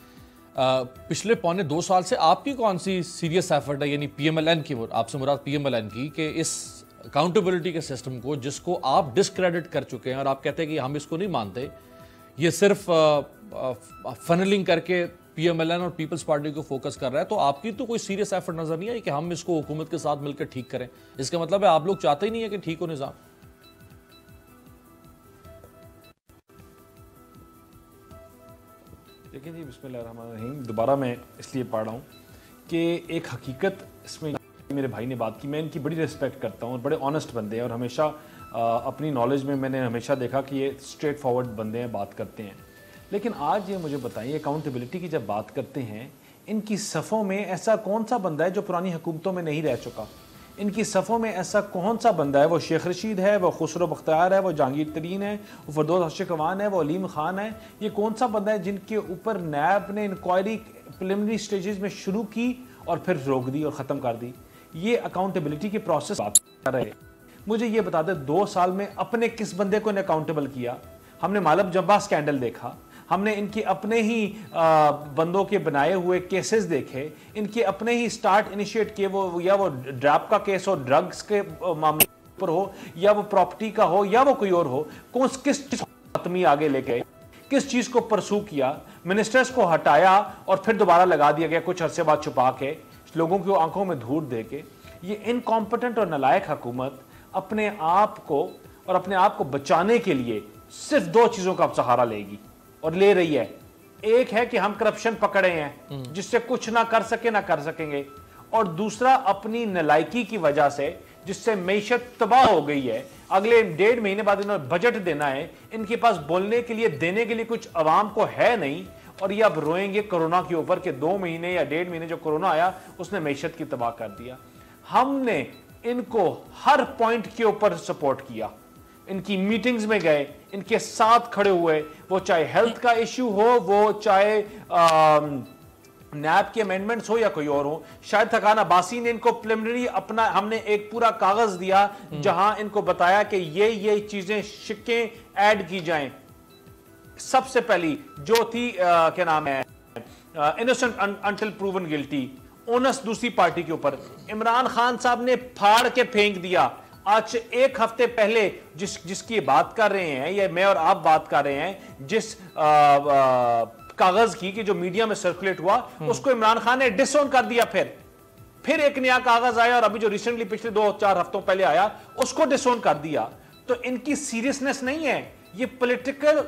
पिछले पौने 2 साल से आपकी कौन सी सीरियस एफर्ट है, यानी पीएमएलएन की, आपसे मुराद पीएमएलएन की, कि इस अकाउंटेबिलिटी के सिस्टम को जिसको आप डिस्क्रेडिट कर चुके हैं और आप कहते हैं कि हम इसको नहीं मानते, ये सिर्फ फनलिंग करके पीएमएलएन और पीपल्स पार्टी को फोकस कर रहा है, तो आपकी तो कोई सीरियस एफर्ट नजर नहीं आई कि हम इसको हुकूमत के साथ मिलकर ठीक करें? इसका मतलब है आप लोग चाहते ही नहीं है कि ठीक हो निजाम। देखिए जी, बिस्मिल्लाहिर्रहमानिर्रहीम, दोबारा मैं इसलिए पढ़ रहा हूँ कि एक हकीकत इसमें मेरे भाई ने बात की, मैं इनकी बड़ी रिस्पेक्ट करता हूँ और बड़े ऑनेस्ट बंदे हैं, और हमेशा अपनी नॉलेज में मैंने हमेशा देखा कि ये स्ट्रेट फॉरवर्ड बंदे हैं, बात करते हैं। लेकिन आज ये मुझे बताइए, अकाउंटेबिलिटी की जब बात करते हैं, इनकी सफ़ों में ऐसा कौन सा बंदा है जो पुरानी हुकूमतों में नहीं रह चुका? इनकी सफ़ों में ऐसा कौन सा बंदा है? वो शेख रशीद है, वो खुसरो बख्तियार है, वो जहांगीर तरीन है, वो फरदौस अशरफ अवान है, वो अलीम खान है। ये कौन सा बंदा है जिनके ऊपर नैब ने इंक्वायरी प्रिलिमिनरी स्टेजेस में शुरू की और फिर रोक दी और ख़त्म कर दी? ये अकाउंटेबिलिटी के प्रोसेस बात कर रहे। मुझे ये बता दें, 2 साल में अपने किस बंदे को अकाउंटेबल किया? हमने मालब जब्बा स्कैंडल देखा, हमने इनके अपने ही बंदों के बनाए हुए केसेस देखे, इनके अपने ही स्टार्ट इनिशिएट किए, वो या वो ड्रैप का केस हो, ड्रग्स के मामले पर हो, या वो प्रॉपर्टी का हो, या वो कोई और हो, किस आदमी आगे लेके किस चीज को परसू किया, मिनिस्टर्स को हटाया और फिर दोबारा लगा दिया गया कुछ अरसे बाद छुपा के, लोगों की आंखों में धूल दे के। ये इनकॉम्पिटेंट और नालायक हुकूमत अपने आप को बचाने के लिए सिर्फ दो चीजों का सहारा लेगी और ले रही है। एक है कि हम करप्शन पकड़े हैं जिससे कुछ ना कर सकेंगे, और दूसरा अपनी नालायकी की वजह से जिससे मैशत तबाह हो गई है। अगले 1.5 महीने बाद इन्होंने बजट देना है, इनके पास बोलने के लिए देने के लिए कुछ अवाम को है नहीं, और ये अब रोएंगे कोरोना के ऊपर कि 2 महीने या 1.5 महीने जो कोरोना आया उसने मैशत की तबाह कर दिया। हमने इनको हर पॉइंट के ऊपर सपोर्ट किया, इनकी मीटिंग्स में गए, इनके साथ खड़े हुए, वो चाहे हेल्थ का इश्यू हो, वो चाहे नैब के अमेंडमेंट्स हो या कोई और हो। शायद थकान अब्बासी ने इनको प्रिलिमिनरी अपना, हमने एक पूरा कागज दिया जहां इनको बताया कि ये चीजें शिक्कें ऐड की जाएं। सबसे पहली जो थी क्या नाम है, innocent until proven guilty, onus दूसरी पार्टी के ऊपर इमरान खान साहब ने फाड़ के फेंक दिया। आज से 1 हफ्ते पहले जिसकी बात कर रहे हैं, या मैं और आप बात कर रहे हैं, जिस कागज की कि जो मीडिया में सर्कुलेट हुआ, उसको इमरान खान ने डिसऑन कर दिया। फिर एक नया कागज आया, और अभी जो रिसेंटली पिछले 2-4 हफ्तों पहले आया उसको डिसऑन कर दिया। तो इनकी सीरियसनेस नहीं है, ये पॉलिटिकल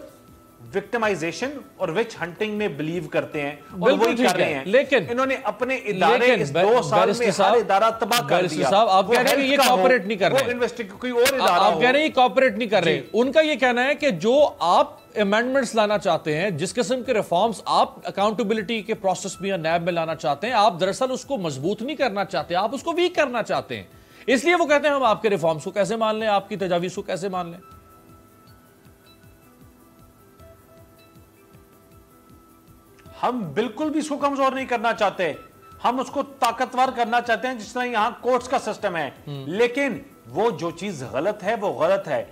विक्टिमाइजेशन और विच हंटिंग में बिलीव करते हैं और वही कर रहे हैं। लेकिन इन्होंने अपने इदारे इस 2 साल में हर इदारा तबाह कर दिया। साहब, आप कह रहे हैं ये कॉपरेट नहीं कर रहे, कोई और इदारा आप कह रहे हैं कॉपरेट नहीं कर रहे। उनका ये कहना है कि जो आप अमेंडमेंट्स लाना चाहते हैं, जिस किस्म के रिफॉर्म्स आप अकाउंटेबिलिटी के प्रोसेस में या नैब में लाना चाहते हैं, आप दरअसल उसको मजबूत नहीं करना चाहते, आप उसको वीक करना चाहते हैं। इसलिए वो कहते हैं हम आपके रिफॉर्म्स को कैसे मान लें, आपकी तजावीज को कैसे मान लें। हम बिल्कुल भी इसको कमजोर नहीं करना चाहते, हम उसको ताकतवर करना चाहते हैं जिस तरह यहां कोर्ट्स का सिस्टम है। लेकिन वो जो चीज गलत है वो गलत है।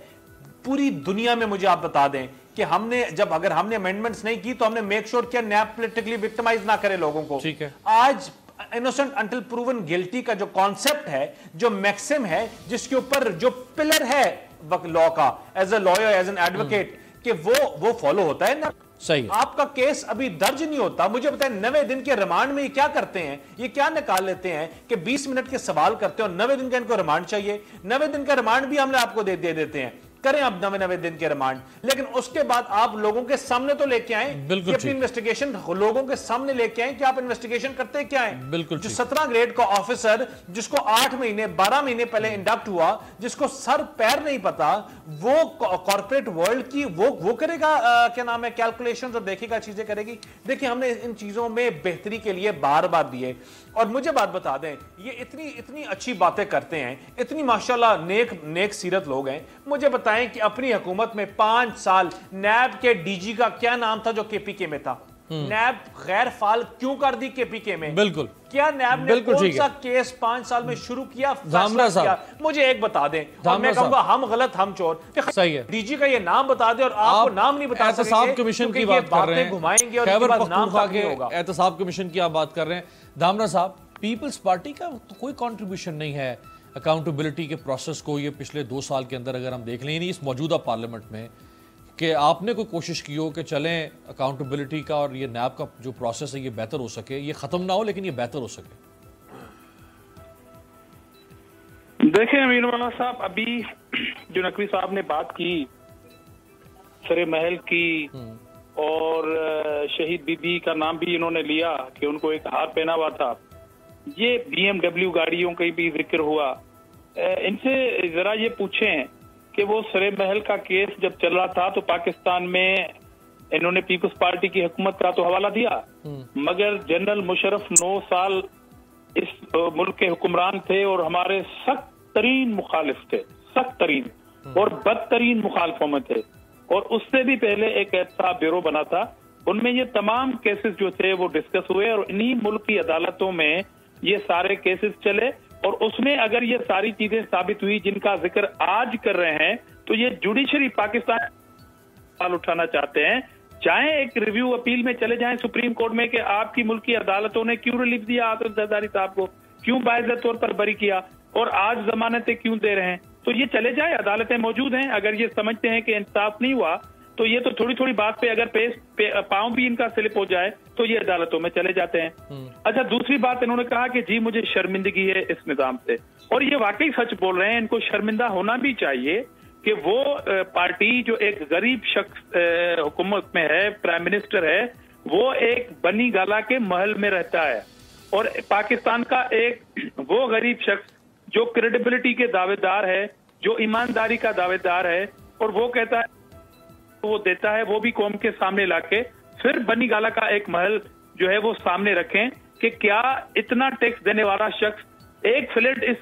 पूरी दुनिया में मुझे आप बता दें कि अगर हमने अमेंडमेंट्स नहीं की तो हमने मेक श्योर किया नैब पॉलिटिकली विक्टिमाइज ना करे लोगों को। ठीक है। आज इनोसेंट अंटिल प्रूवन गिल्टी का जो कॉन्सेप्ट है, जो मैक्सिम है, जिसके ऊपर जो पिलर है लॉ का, as a lawyer, as an advocate, कि वो फॉलो होता है ना। सही है। आपका केस अभी दर्ज नहीं होता, मुझे बताएं 90 दिन के रिमांड में ये क्या करते हैं, ये क्या निकाल लेते हैं कि 20 मिनट के सवाल करते हैं और 90 दिन का इनको रिमांड चाहिए। 90 दिन का रिमांड भी हमने आपको दे देते हैं, करें अब 90 दिन के रिमांड, लेकिन उसके बाद आप लोगों के सामने तो लेके आए, बिल्कुल अपनी इन्वेस्टिगेशन लोगों के सामने लेके आए कि आप इन्वेस्टिगेशन करते क्या है। बिल्कुल जो 17 ग्रेड का ऑफिसर, जिसको 8 महीने 12 महीने पहले इंडक्ट हुआ, जिसको सर पैर नहीं पता, वो कॉर्पोरेट वर्ल्ड की वो करेगा क्या नाम है, कैलकुलेशंस और देखेगा, चीजें करेगी। देखिए हमने इन चीजों में बेहतरी के लिए बार बार दिए। और मुझे बात बता दें, ये इतनी अच्छी बातें करते हैं, इतनी माशाल्लाह नेक सीरत लोग हैं। मुझे बताएं कि अपनी हुकूमत में 5 साल नैब के डीजी का क्या नाम था जो केपीके में था? नैब गैर फाल क्यों कर दी केपीके में? बिल्कुल। क्या नैब ने कौन सा केस 5 साल में शुरू किया, फैसला किया? मुझे एक बता दें, और मैं कहूंगा हम गलत हम चोर। सही है। डीजी का ये नाम बता दे और आपको नाम नहीं बता सकते। एहतसाब कमीशन की बात कर रहे हैं, घुमाएंगे और उसके बाद नाम नहीं होगा। एहतसाब कमीशन की आप बात कर रहे हैं। धामरा साहब, पीपल्स पार्टी का तो कोई कंट्रीब्यूशन नहीं है अकाउंटेबिलिटी के प्रोसेस को, ये पिछले 2 साल के अंदर अगर हम देख लें, इस मौजूदा पार्लियामेंट में, कि आपने कोई कोशिश की हो कि चलें अकाउंटेबिलिटी का और ये नैब का जो प्रोसेस है ये बेहतर हो सके, ये खत्म ना हो लेकिन ये बेहतर हो सके। देखें अमीर मौलाना साहब, अभी जो नकवी साहब ने बात की सरे महल की और शहीद बीबी का नाम भी इन्होंने लिया कि उनको एक हार पहना हुआ था, ये BMW गाड़ियों का भी जिक्र हुआ। इनसे जरा ये पूछें कि वो सरे महल का केस जब चल रहा था तो पाकिस्तान में इन्होंने पीपल्स पार्टी की हुकूमत का तो हवाला दिया, मगर जनरल मुशर्रफ 9 साल इस मुल्क के हुक्मरान थे और हमारे सख्त तरीन मुखालिफ थे, सख्त तरीन और बदतरीन मुखालफों में थे। और उससे भी पहले एक ऐसा ब्यूरो बना था, उनमें ये तमाम केसेस जो थे वो डिस्कस हुए और इन्हीं मुल्क की अदालतों में ये सारे केसेस चले। और उसमें अगर ये सारी चीजें साबित हुई जिनका जिक्र आज कर रहे हैं, तो ये जुडिशरी पाकिस्तान सवाल उठाना चाहते हैं, चाहे एक रिव्यू अपील में चले जाएं सुप्रीम कोर्ट में कि आपकी मुल्क की अदालतों ने क्यों रिलीफ दिया आतिफ जरदारी साहब को, क्यों बाइज़्ज़त तौर पर बरी किया और आज जमानतें क्यों दे रहे हैं, तो ये चले जाए, अदालतें मौजूद हैं। अगर ये समझते हैं कि इंसाफ नहीं हुआ तो ये तो थोड़ी थोड़ी बात पे अगर पांव भी इनका स्लिप हो जाए तो ये अदालतों में चले जाते हैं। अच्छा, दूसरी बात इन्होंने कहा कि जी मुझे शर्मिंदगी है इस निजाम से, और ये वाकई सच बोल रहे हैं। इनको शर्मिंदा होना भी चाहिए कि वो पार्टी जो एक गरीब शख्स हुकूमत में है, प्राइम मिनिस्टर है, वो एक बनी गाला के महल में रहता है, और पाकिस्तान का एक वो गरीब शख्स जो क्रेडिबिलिटी के दावेदार है, जो ईमानदारी का दावेदार है, और वो कहता है वो देता है, वो भी कौम के सामने लाके फिर बनी गाला का एक महल जो है वो सामने रखें कि क्या इतना टैक्स देने वाला शख्स एक फ्लैट इस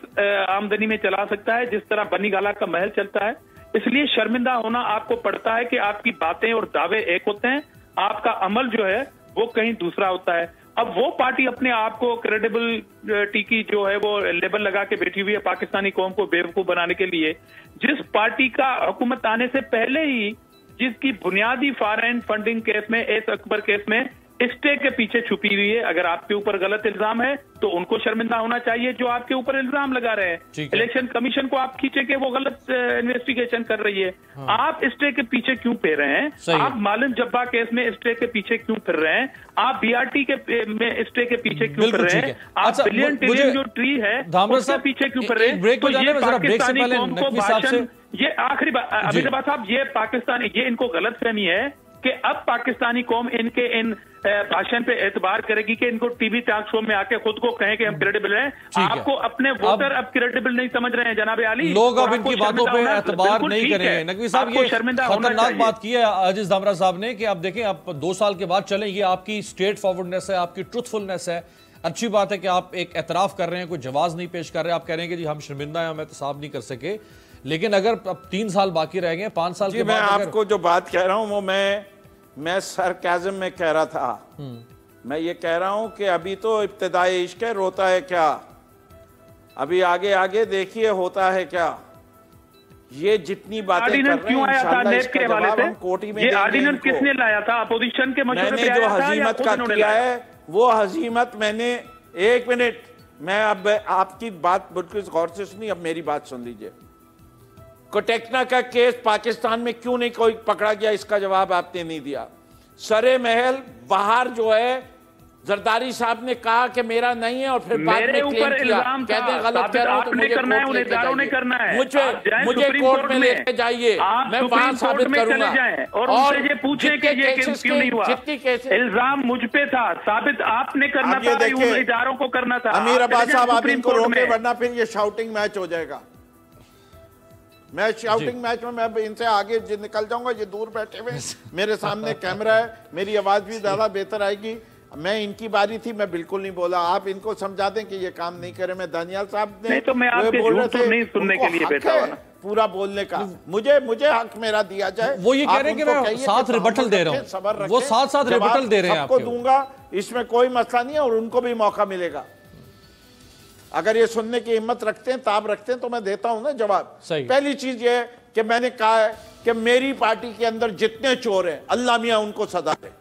आमदनी में चला सकता है जिस तरह बनी गाला का महल चलता है। इसलिए शर्मिंदा होना आपको पड़ता है कि आपकी बातें और दावे एक होते हैं, आपका अमल जो है वो कहीं दूसरा होता है। अब वो पार्टी अपने आप को क्रेडिबिलिटी की जो है वो लेबल लगा के बैठी हुई है पाकिस्तानी कौम को बेवकूफ बनाने के लिए, जिस पार्टी का हुकूमत आने से पहले ही जिसकी बुनियादी फॉरेन फंडिंग केस में, एस अकबर केस में स्टे के पीछे छुपी हुई है, अगर आपके ऊपर गलत इल्जाम है तो उनको शर्मिंदा होना चाहिए जो आपके ऊपर इल्जाम लगा रहे हैं। इलेक्शन कमीशन को आप खींचे के वो गलत इन्वेस्टिगेशन कर रही है। हाँ। आप स्टे के पीछे क्यों फिर रहे हैं? आप मालिम जब्बा केस में स्टे के पीछे क्यों फिर रहे हैं? आप बीआरटी के में स्टे के पीछे क्यों फिर रहे हैं? आप बिलियन ट्रिलियन जो ट्री है उसके पीछे क्यों फिर रहे हैं? तो ये पाकिस्तानी कौम को भाषण, ये आखिरी बात अमीराबाद साहब, ये पाकिस्तानी, ये इनको गलत फहमी है कि अब पाकिस्तानी कौम इनके इन भाषण पे एतबार करेगी कि इनको टीवी टॉक शो में आके खुद को कहें कि हम क्रेडिबल हैं। आपको अपने वोटर अब क्रेडिबल नहीं समझ रहे हैं जनाब आली, लोग अब इनकी बातों पे एतबार नहीं करेंगे। नकवी साहब, ये खतरनाक बात की है अजीज दामरा साहब ने कि आप देखें, आप 2 साल के बाद चलें, ये आपकी स्ट्रेट फॉरवर्डनेस है, आपकी ट्रुथफुलनेस है। अच्छी बात है कि आप एक एतराफ कर रहे हैं, कोई जवाब नहीं पेश कर रहे, आप कह रहे हैं कि जी हम शर्मिंदा हैं, हम एहतसाब नहीं कर सके। लेकिन अगर अब 3 साल बाकी रह गए, 5 साल के बाद, मैं आपको जो बात कह रहा हूं वो मैं सरकाज़म में कह रहा था। मैं ये कह रहा हूं कि अभी तो इब्तिदाई इश्क है, रोता है क्या, अभी आगे आगे देखिए होता है क्या। ये जितनी बातें कर रहे हैं, क्यों आया था नेब के हवाले से? कोर्टी में ये ऑर्डिनेंस किसने लाया था? अपोजिशन के मशवरे पे मैंने जो हजीमत का किया है वो हजीमत मैंने, 1 मिनट, मैं अब आपकी बात बिल्कुल गौर से सुनी, अब मेरी बात सुन लीजिए। कोटेक्ना का केस पाकिस्तान में क्यों नहीं कोई पकड़ा गया, इसका जवाब आपने नहीं दिया। सरे महल बाहर जो है जरदारी साहब ने कहा कि मेरा नहीं है, और फिर बाद में क्लेम किया, कहते हैं गलत कह रहा हूं तो मुझे कोर्ट में जाइए, मुझे कोर्ट में लेके जाइए, मैं वहां साबित करूंगा। और ये पूछे कि ये क्यों नहीं हुआ, जितनी केसेस इल्जाम मुझ पे था, साबित आपने करना था, उम्मीदवारों को करना था। अमीर अब्बास साहब, आप इनको रोके वरना फिर ये शाउटिंग मैच हो जाएगा। मैं शाउटिंग मैच में मैं इनसे आगे निकल जाऊंगा, ये दूर बैठे हुए, मेरे सामने कैमरा है, मेरी आवाज भी ज्यादा बेहतर आएगी। मैं इनकी बारी थी, मैं बिल्कुल नहीं बोला, आप इनको समझा दें कि ये काम नहीं करे। मैं दानियाल साहब ने नहीं, तो मैं आपके बोल रहे थे नहीं सुनने के लिए बैठा हुआ पूरा बोलने का, मुझे हक मेरा दिया जाए। वो ये कह रहे हैं कि मैं साथ रिबटल दे रहा हूं, वो साथ रिबटल दे रहे हैं, आपको दूंगा, इसमें कोई मसला नहीं है, और उनको भी मौका मिलेगा। अगर ये सुनने की हिम्मत रखते हैं, ताब रखते हैं, तो मैं देता हूं ना जवाब। पहली चीज ये कि मैंने कहा है कि मेरी पार्टी के अंदर जितने चोर हैं, अल्लाह मियां उनको सजा दे,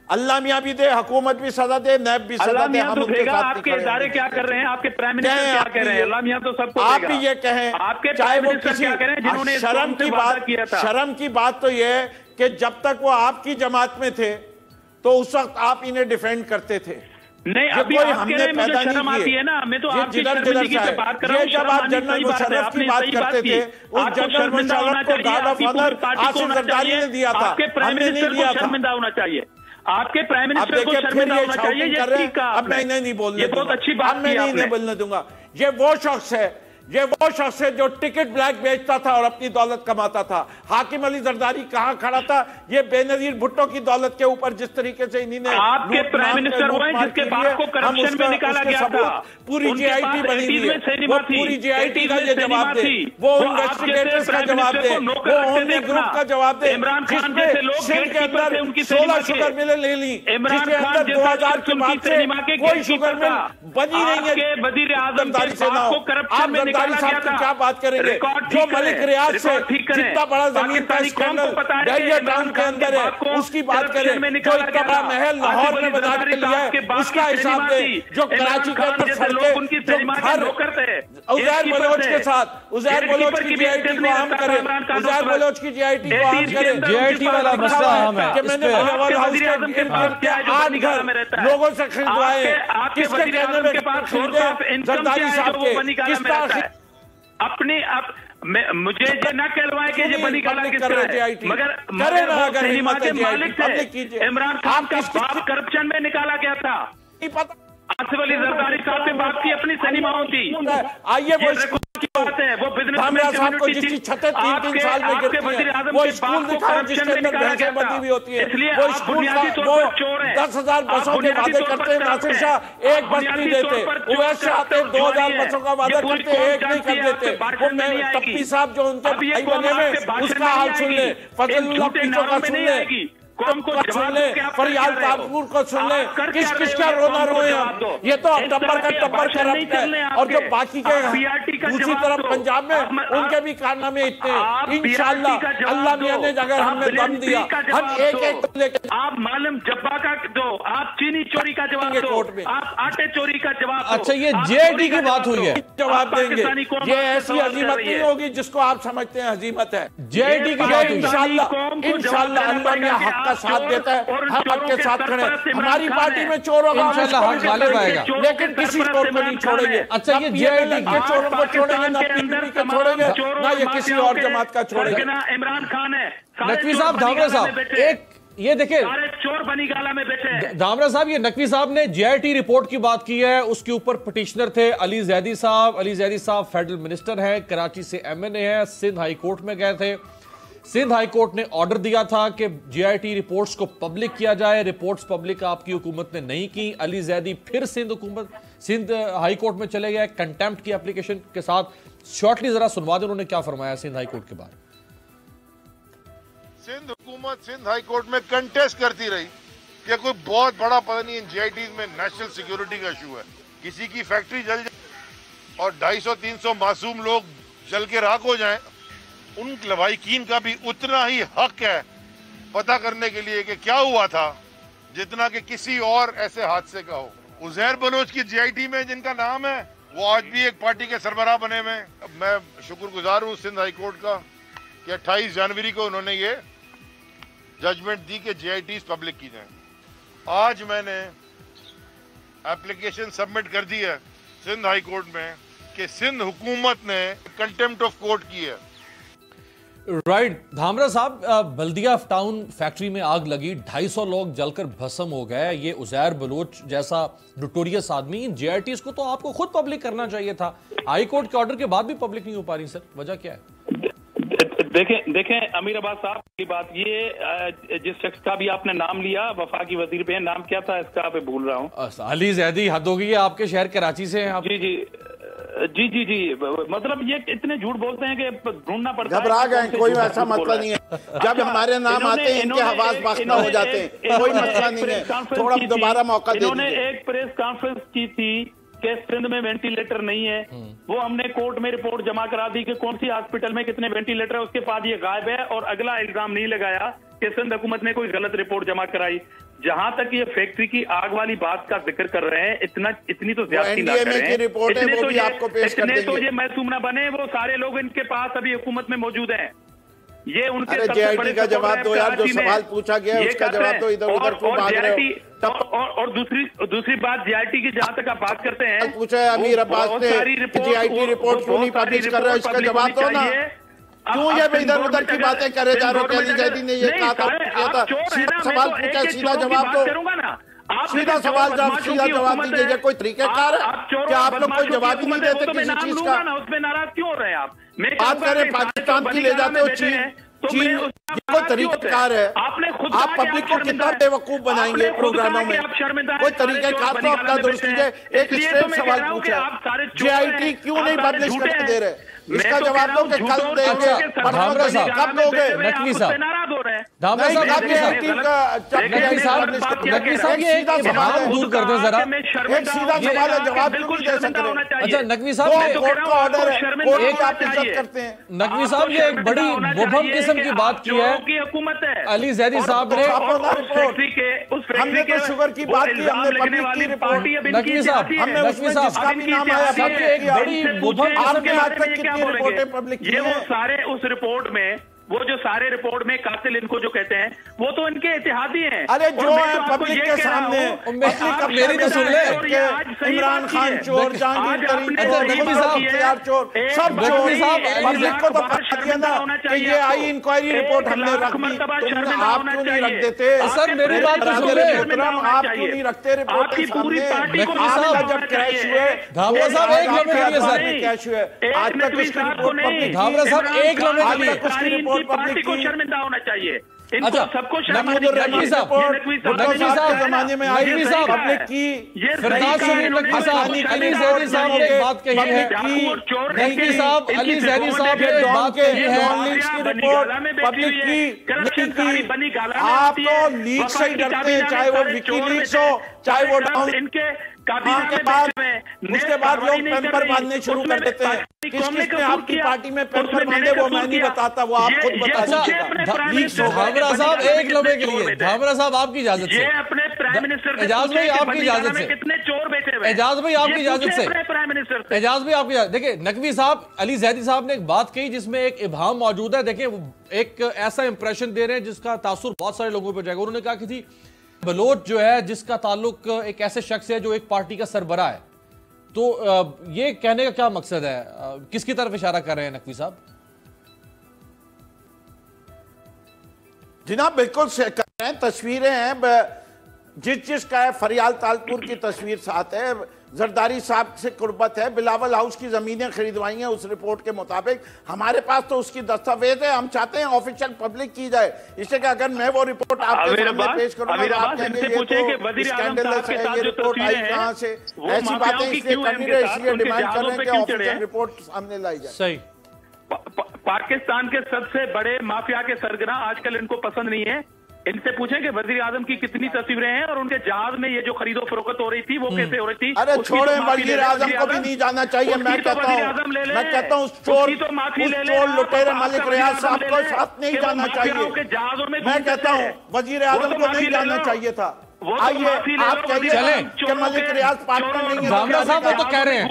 अल्लाह मियां भी दे, हुकूमत भी सजा दे, नैब भी सजा दे। हम उनके साथ आपके इदारे क्या कर रहे हैं, आपके प्राइम मिनिस्टर क्या कह रहे हैं? अल्लाह मियां तो सबको आप भी ये कहें, आपके चाहे वो किसी जिन्होंने शर्म की बात किया था। शर्म की बात तो ये है कि जब तक वो आपकी जमात में थे तो उस वक्त आप इन्हें डिफेंड करते थे। नहीं, अभी हमने पैदा शर्म आती है ना, मैं तो आपकी शर्मिंदगी पे बात कर रहा हूं। जब आप जनरल मुशर्रफ की बात करते थे, उस जनरल मुशर्रफ को guard of honour Asif Zardari ने दिया था, आपके प्राइम मिनिस्टर को शर्मिंदा होना चाहिए, आपके प्राइम मिनिस्टर को शर्मिंदा होना चाहिए। ये ठीक है, अब मैं नहीं बोलने, ये बहुत अच्छी बात मैं नहीं बोलने दूंगा। ये वो शख्स है जो टिकट ब्लैक बेचता था और अपनी दौलत कमाता था। हाकिम अली जरदारी कहां खड़ा था? ये बेनजीर भुट्टो की दौलत के ऊपर जिस तरीके से इन्होंने, आपके प्राइम मिनिस्टर हुए जिसके बाप को करप्शन में निकाला गया था, पूरी जीआईटी बनी हुई है, वो पूरी जीआईटी का ये जवाब दे, वो इन्वेस्टिगेटर्स का जवाब दे, वो ओनली ग्रुप का जवाब दे, इमरान खान जैसे लोग सिंध के अंदर 16 शुगर मिलें ले ली, जिसके अंदर 2000 के बाद से कोई शुगर मिल बनी नहीं है। वजीर आजम के बाप को करप्शन में जरदारी साहब की क्या बात करेंगे, जो मलिक रियाज से जितना बड़ा जमीन का स्कैंडल दरिया टाउन के अंदर है उसकी बात करें, जो इतना बड़ा महल लाहौर में बना के लिया है उसका हिसाब दे, जो कराची के अंदर सड़कें, जो घर उजैर बलोच के साथ, उजैर बलोच की जीआईटी को आम करें, उजैर बलोच की जीआईटी को आम करें, जीआईटी वाला मसला हम है कि मैंने हाउस के 8 घर लोगों से खरीदवाए, किसके कहने में खरीदे, जरदारी साहब के किस तरह अपनी मुझे ये ना कहलवाए कि ये बनी गला किस तरह है, मगर सिनेमा के मालिक थे इमरान खान का बाप करप्शन में निकाला गया था। आसिफ अली जरदारी साहब ने बात की अपनी सिनेमाओं की। आइए वो बिजनेस साहब को जिसकी छतें 3-3 साल में गिरती हैं, वो स्कूल दिखाओ जिसके अंदर भैंसें बंधी हुई होती है, वो स्कूल वो 10,000 बसों के वादे करते हैं, नासिर शाह एक बस नहीं देते, उवैस शाह आते 2,000 बसों का वादा करते एक नहीं कर देते, वो टप्पी साहब जो उनके भाई बने में उसका हाल सुन ले, फजलुल्लाह पीछों का सुन ले, सुन ले, फरियाल ताजपुर को सुन ले, किस किस का रोना रोए हम, ये तो टब्बर का टब्बर करप्ट है, और जो बाकी के दूसरी तरफ पंजाब में उनके भी कारनामे इतने, इंशाअल्लाह अल्लाह मियां ने अगर हमें दम दिया हम एक लेके आप मालूम जब्बा का दो, आप चीनी चोरी का जवाब दो, आप आटे चोरी का जवाब दो। अच्छा, ये जेआईटी की बात हुई है, जवाब देंगे, ये ऐसी हजीमत नहीं होगी जिसको आप समझते हैं हजीमत है, जेआईटी की बात हुई, इंशाअल्लाह अल्लाह ने हक का साथ देता है, हम हक के साथ खड़े, हमारी पार्टी में चोरों का हक गालिब आएगा, लेकिन किसी चोर को नहीं छोड़ेंगे। अच्छा, ये जेआईटी के चोरों को छोड़ेंगे ना पीपीपी को छोड़ेंगे ना ये किसी और जमात का छोड़ेंगे। इमरान खान है, नकवी साहब, धामरा साहब, एक ये देखिए सारे चोर बनी गाला में बैठे हैं। धामरा साहब, ये नकवी साहब ने जेआईटी रिपोर्ट की बात की है, उसके ऊपर पिटिशनर थे अली जैदी साहब। अली जैदी साहब फेडरल मिनिस्टर हैं, कराची से एमएनए हैं, सिंध हाई कोर्ट में गए थे। सिंध हाई कोर्ट ने ऑर्डर दिया था कि जेआईटी रिपोर्ट्स को पब्लिक किया जाए, रिपोर्ट्स पब्लिक आपकी हुकूमत ने नहीं की। अली जैदी फिर सिंध हाई कोर्ट में चले गए कंटेम्प्ट की एप्लीकेशन के साथ। शॉर्टली जरा सुनवा दें उन्होंने क्या फरमाया सिंध हाई कोर्ट के बाद। सिंध हुकूमत सिंध हाई कोर्ट में कंटेस्ट करती रही कि कोई बहुत बड़ा पता नहीं इन जीआईटी में नेशनल सिक्योरिटी का इशू है, किसी की फैक्ट्री जल जाए और 250-300 मासूम लोग जल के राख हो जाएं, उन लवाहिकीन का भी उतना ही हक है पता करने के लिए कि क्या हुआ था जितना कि किसी और ऐसे हादसे का हो। उजैर बलोच की जीआईटी में जिनका नाम है वो आज भी एक पार्टी के सरबराह बने हुए। मैं शुक्रगुजार हूँ सिंध हाई कोर्ट का कि 28 जनवरी को उन्होंने ये जजमेंट दी कि जीआईटीज पब्लिक की जाए। आज मैंने एप्लीकेशन सबमिट कर दी है सिंध हाई कोर्ट में कि सिंध हुकूमत ने कंटेम्प्ट ऑफ कोर्ट की है। राइट धामरा साहब, बल्दिया टाउन फैक्ट्री में आग लगी, 250 लोग जलकर भस्म हो गए। ये उजैर बलोच जैसा नोटोरियस आदमी, जेआईटीज को तो आपको खुद पब्लिक करना चाहिए था। हाई कोर्ट के ऑर्डर के बाद भी पब्लिक नहीं हो पा रही सर, वजह क्या है? देखें अमीर अब्बास साहब की बात, ये जिस शख्स का भी आपने नाम लिया वफाकी वजीर पे, नाम क्या था इसका आप भूल रहा हूँ। अली जैदी, हद हो गई है, आपके शहर कराची से हैं आप। जी, मतलब ये इतने झूठ बोलते हैं कि ढूंढना पड़ता है। घबरा गए, कोई ऐसा मसला नहीं है। जब हमारे नाम आते हैं इनके हवास बाख्ता हो जाते हैं, कोई मसला नहीं है, थोड़ा दोबारा मौका दे दीजिए। इन्होंने एक प्रेस कॉन्फ्रेंस की थी कि सिंध में वेंटिलेटर नहीं है, वो हमने कोर्ट में रिपोर्ट जमा करा दी कि कौन सी हॉस्पिटल में कितने वेंटिलेटर है, उसके बाद ये गायब है, और अगला इल्जाम नहीं लगाया कि सिंध हुकूमत ने कोई गलत रिपोर्ट जमा कराई। जहां तक ये फैक्ट्री की आग वाली बात का जिक्र कर रहे हैं, इतनी तो ज्यादती ना करें। इतने तो ये महसूम ना बने, वो सारे लोग इनके पास अभी हुकूमत में मौजूद हैं। ये उनके जेआईटी का जवाब दो यार, जो सवाल पूछा गया उसका जवाब दो, इधर उधर क्यों भाग रहे हो? और दूसरी बात जेआईटी की जहां तक आप बात करते हैं, पूछा है अमीर अब्बास ने जेआईटी रिपोर्ट क्यों नहीं पब्लिश कर रहे हो, इसका जवाब दो ना। क्यों ये इधर उधर की बातें करे जा रहे हो? अली जैदी ने ये कहा था, सीधा सवाल पूछा, सीधा जवाब दो, सीधा सवाल सीधा जवाब दीजिए। कोई तरीकाकार है क्या? आप लोग कोई जवाब ही नहीं देते किसी चीज का? उसमें नाराज क्यों हो रहे हैं आप? बात करें पाकिस्तान की ले जाते हो, चीन कोई तरीकाकार है? आप पब्लिक को कितना बेवकूफ बनाएंगे प्रोग्रामों में? कोई तरीकाकार तो अपना दुरुस्त कीजिए। एक स्ट्रेट सवाल पूछा, जेआईटी क्यों नहीं पब्लिश करके दे रहे? इसका जवाब दो कि कल देंगे। धामरा साहब, कब दोगे? नकवी साहब, नाराज हो रहे हैं। धामरा साहब, नकवी साहब, ये इबाहत दूर कर दो जरा। एक सीधा सवाल है, जवाब क्यों नहीं दे सकते? अच्छा नकवी साहब, कोर्ट का ऑर्डर है, कोर्ट की आप इज्जत करते हैं। नकवी साहब ये एक बड़ी मुबहम किस्म की बात की है। हुकूमत है अली जैदी साहब ने, हमने तो शुगर की बात की, हमने पब्लिक की रिपोर्ट। नकवी साहब, हमने उसमें जिसका भी नाम आया सबके एक बड़ी मुबहम आपने आज तक कितनी रिपोर्टें पब्लिक की ये वो हैं? सारे उस रिपोर्ट में, वो जो सारे रिपोर्ट में कातिल इनको जो कहते हैं वो तो इनके इतिहादी हैं। अरे और जो मैं है तो आपको पब्लिक ये के कह रहा सामने, हूं, मेरी तो सुन ले। इमरान खान चोर, जहांगीर तरीन अच्छा, नकवी साहब, चोर, सब नकवी चोर। साहब, पब्लिक को तो पता दिया ना कि ये आई इंक्वायरी रिपोर्ट हमने रख दी, तुमने आप क्यों नहीं रख देते? सर मेरी बात तो सुन ले। आप क्यों नहीं रखते रिपोर्ट के सामने? आपका जब क्रैश हुए, धामरा साहब एक लम्हे के लिए सर, क्रैश हुए, आज तक उसकी रिपोर्ट पब्लिक, धामरा साहब एक लम्हे के लिए, उसकी रिपोर्ट पब्लिक को शर्मिंदा होना चाहिए। इनको अच्छा, सबको नकवी शर्म साहब, नकवी साहब के जमाने में आई नकवी साहब, पब्लिक की, फिरदाउस शरीफ नकवी साहब, अली जैदी साहब ने एक बात कही है। नकवी साहब, अली जैदी साहब ने एक बात कही है। पब्लिक की, आप तो लीक से ही डरते हैं, चाहे वो विकीलीक्स हो, चाहे वो डाउन इनके के बाद, उसके बाद लोग पेपर बांधने शुरू कर देते हैं। किसने आपकी पार्टी में पेपर बांधे वो मैं नहीं बताता, वो आप खुद बता दीजिएगा। धामरा साहब एक लम्हे के लिए, धामरा साहब आपकी इजाजत से, अपने प्राइम मिनिस्टर एजाज भाई आपकी इजाजत से, कितने चोर बैठे हुए, एजाज भाई आपकी इजाजत से, प्राइम मिनिस्टर, एजाज भाई आपकी इजाजत। देखिए नकवी साहब, अली जैदी साहब ने एक बात कही जिसमें एक इबाहम मौजूद है। देखिए एक ऐसा इंप्रेशन दे रहे हैं जिसका तासुर बहुत सारे लोगों पर जाएगा। उन्होंने कहा कि थी बलोच जो है जिसका ताल्लुक एक ऐसे शख्स है जो एक पार्टी का सरबराह है, तो ये कहने का क्या मकसद है, किसकी तरफ इशारा कर रहे हैं नकवी साहब? जनाब बिल्कुल कर रहे हैं, तस्वीरें हैं, जिसका है फरियाल तालपुर की तस्वीर साथ है, जरदारी साहब से कुर्बत है, बिलावल हाउस की जमीनें खरीदवाई हैं उस रिपोर्ट के मुताबिक। हमारे पास तो उसकी दस्तावेज है, हम चाहते हैं ऑफिशियल पब्लिक की जाए। इससे कि अगर मैं वो रिपोर्ट आपके सामने पेश करूंगा तो आप कहेंगे ये तो स्कैंडलस है, ये रिपोर्ट आई कहां से? ऐसी बातें इसलिए कर नहीं रहे, इसलिए डिमांड कर रहे हैं कि ऑफिशियल रिपोर्ट सामने लाई जाए। सही। पाकिस्तान के सबसे बड़े माफिया के सरगना आजकल इनको पसंद नहीं है। इनसे पूछें कि वजीर आजम की कितनी तस्वीरें हैं और उनके जहाज में ये जो खरीदो फरोख्त हो रही थी वो कैसे हो रही थी। अरे छोड़े, वजीर आजम को भी नहीं जाना चाहिए। मैं कहता हूँ चोर लुटेरे मलिक रियाज साहब को साथ नहीं जाना चाहिए। मैं कहता हूँ वजीर आजम को नहीं जाना चाहिए था। आइए आप कहिए कि मलिक रियाज पार्टनर नहीं है। धामरा साहब वो तो कह रहे हैं,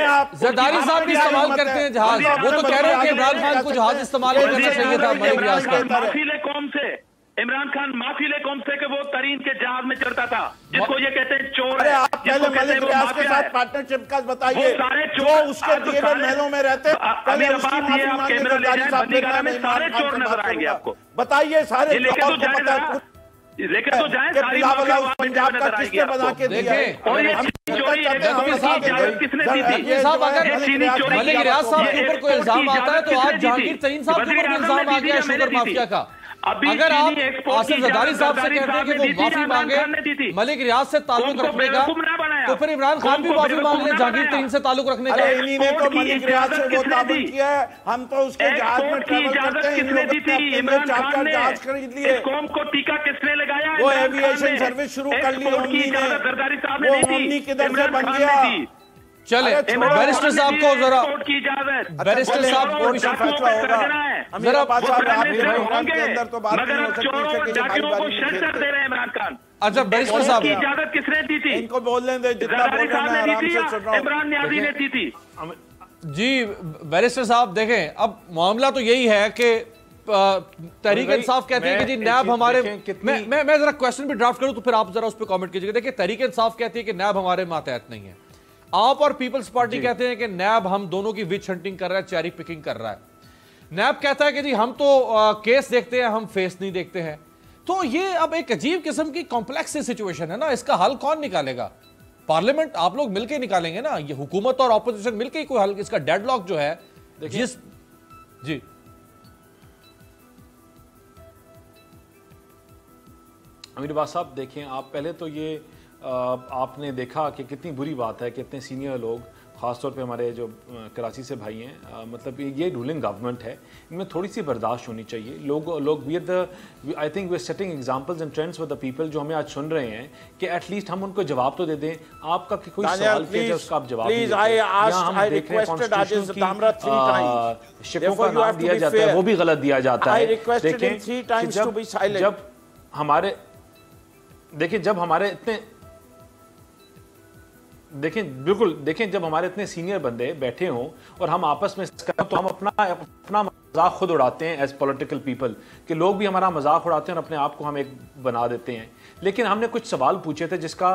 आप जरदारी साहब भी इस्तेमाल करते हैं जहाज, वो तो कह रहे हैं कि इमरान खान को जहाज इस्तेमाल करना चाहिए था मलिक रियाज का। माफीले कौम से इमरान खान माफीले कौन से कि वो तरीन के जहाज में चढ़ता था, जिसको ये कहते हैं चोर। अरे आप पहले मलिक रियाज के साथ पार्टनरशिप का बताइए, जो उसके दिए गए महलों में रहते, पहले उसकी माफी मांगे जरदारी साहब से। सारे चोर नजर आएंगे आपको, बताइए सारे। लेकिन तो जाए सारी पंजाब का किसने बना के दिया है? किसने दी थी? साहब अगर मलिक रियाज साहब के ऊपर कोई इल्जाम आता है तो आज जहांगीर तरीन साहब के ऊपर भी इल्जाम आ गया शुगर माफिया का। अगर आप आसिफ जरदारी साहब से कहते हैं कि वो माफी मांगे मलिक रियाज से ताल्लुक रखने का, तो फिर इमरान खान भी माफी मांग ले जहांगीर तरीन से ताल्लुक रखने का। इन्हीं ने तो मलिक रियाज से वो ताल्लुक किया है, हम तो उसके जहाज में ट्रैवल करते हैं। किसने दी थी? इमरान खान ने। जहाज खरीद लिए। कौम को टीका किसने लगाया? वो एविएशन सर्विस शुरू कर ली ओमनी ने, वो ओमनी किधर से बन गया? चले बैरिस्टर साहब को जरा, बैरिस्टर साहब को फैसला होगा। जरा अंदर तो बात नहीं हो सकती दे रहे हैं इमरान खान। अच्छा बैरिस्टर साहब की इजाजत किसने दी थी? इनको बोलने दे, जितना बोल रहे हैं आराम से सुन रहा हूं। इमरान न्याजी ने दी थी। जी बैरिस्टर साहब देखें, अब मामला तो यही है कि तहरीक इंसाफ कहती है कि जी नैब हमारे, मैं जरा क्वेश्चन भी ड्राफ्ट करूं तो फिर आप जरा उस पर कमेंट कीजिएगा। देखिए तहरीक इंसाफ कहती है कि नैब हमारे मातहत नहीं है, आप और पीपल्स पार्टी कहते हैं कि नैब हम दोनों की विच हंटिंग कर रहा है, चेरी पिकिंग कर रहा है। नैब कहता है कि जी हम तो केस देखते हैं, हम फेस नहीं देखते हैं। तो ये अब एक अजीब किस्म की कॉम्प्लेक्स सिचुएशन है ना, इसका हल कौन निकालेगा? पार्लियामेंट आप लोग मिलकर निकालेंगे ना, ये हुकूमत और ऑपोजिशन मिलकर ही कोई हल, इसका डेडलॉक जो है जिस जी अमीर अब्बास साहब देखें, आप पहले तो ये आपने देखा कि कितनी बुरी बात है कि इतने सीनियर लोग ख़ासतौर पे हमारे जो कराची से भाई हैं, मतलब ये रूलिंग गवर्नमेंट है, इनमें थोड़ी सी बर्दाश्त होनी चाहिए। लोग we are the I think we are setting examples and trends for the people जो हमें आज सुन रहे हैं कि एटलीस्ट हम उनको जवाब तो दे दें। आपका कोई सवाल किया जाए उसका आप जवाब प्लीज आई रिक्वेस्टेड आजिज तामरा 3 टाइम्स शिपों का नाम दिया जाता है वो भी गलत दिया जाता है। I requested him 3 times to be silent. जब हमारे इतने देखें जब हमारे इतने सीनियर बंदे बैठे हों और हम आपस में तो हम अपना मजाक खुद उड़ाते हैं एज पॉलिटिकल पीपल, कि लोग भी हमारा मजाक उड़ाते हैं और अपने आप को हम एक बना देते हैं। लेकिन हमने कुछ सवाल पूछे थे जिसका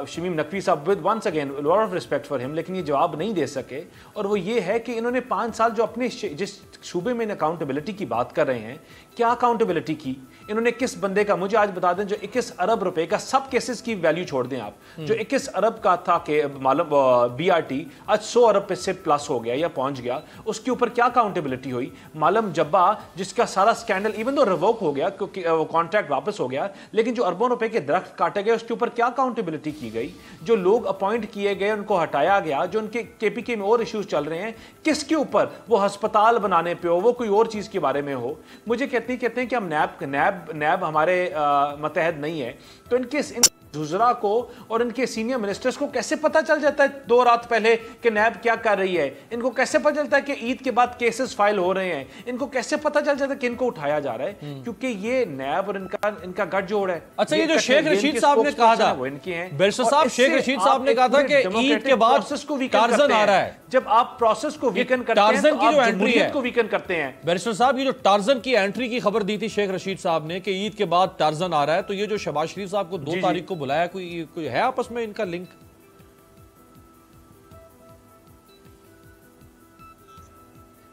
Shamim Naqvi sahab with once again lot of respect for him, लेकिन ये जवाब नहीं दे सके। और वो ये है कि इन्होंने 5 साल जो अपने जिस सूबे में अकाउंटेबिलिटी की बात कर रहे हैं, क्या अकाउंटेबिलिटी की इन्होंने? किस बंदे का मुझे आज बता दें जो 21 अरब रुपए का, सब केसेस की वैल्यू छोड़ दें आप, जो 21 अरब का था कि मालूम BRT आज 100 अरब पे से प्लस हो गया या पहुंच गया, उसके ऊपर क्या अकाउंटेबिलिटी हुई? मालूम जब्बा जिसका सारा स्कैंडल इवन तो रिवोक हो गया क्योंकि कॉन्ट्रैक्ट वापस हो गया, लेकिन जो अरबों रुपए के दरख्त काटे गए उसके ऊपर क्या अकाउंटेबिलिटी की गई? जो लोग अपॉइंट किए गए उनको हटाया गया, जो उनके KPK में और इश्यूज चल रहे हैं, किसके ऊपर? वो अस्पताल बनाने पे हो, वो कोई और चीज के बारे में हो। मुझे कहते हैं कि हम नैब हमारे मतहद नहीं है, तो इन हुजरा को और इनके सीनियर मिनिस्टर्स को कैसे पता चल जाता है 2 रात पहले कि नैब क्या कर रही है? इनको कैसे पता चलता है कि ईद के बाद केसेस फाइल हो रहे हैं? इनको कैसे पता चल जाता है कि इनको उठाया जा रहा है? क्योंकि ये नैब और इनका गठजोड़ है। अच्छा, ये जो शेख रशीद साहब ने कहा था, वो इनके हैं। बैरिस्टर साहब, शेख रशीद साहब ने कहा था कि ईद के बाद प्रोसेस को वीकन टार्जन आ रहा है। जब आप प्रोसेस को वीकन करते हैं टार्जन की जो एंट्री है को वीकन करते हैं। बैरिस्टर साहब, ये जो टार्जन की एंट्री की खबर दी थी शेख रशीद साहब ने कि ईद के बाद टार्जन आ रहा है, तो ये जो शहबाज शरीफ साहब को 2 तारीख को बुलाया, कोई है आपस में इनका लिंक?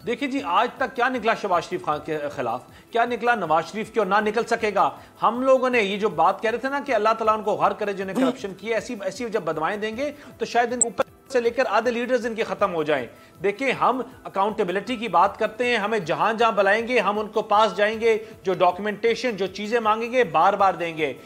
देखिए जी, आज तक क्या निकला शहबाज शरीफ खान के खिलाफ, क्या निकला नवाज शरीफ की, और ना निकल सकेगा। हम लोगों ने ये जो बात कह रहे थे ना कि अल्लाह ताला उनको गौर करे जिन्हें करप्शन किया, ऐसी जब बदवाएं देंगे तो शायद इनके ऊपर से लेकर आधे लीडर्स इनके खत्म हो जाएं। देखिए, हम अकाउंटेबिलिटी की बात करते हैं, हमें जहां जहां बुलाएंगे हम उनको पास जाएंगे, जो डॉक्यूमेंटेशन जो चीजें मांगेंगे बार बार देंगे।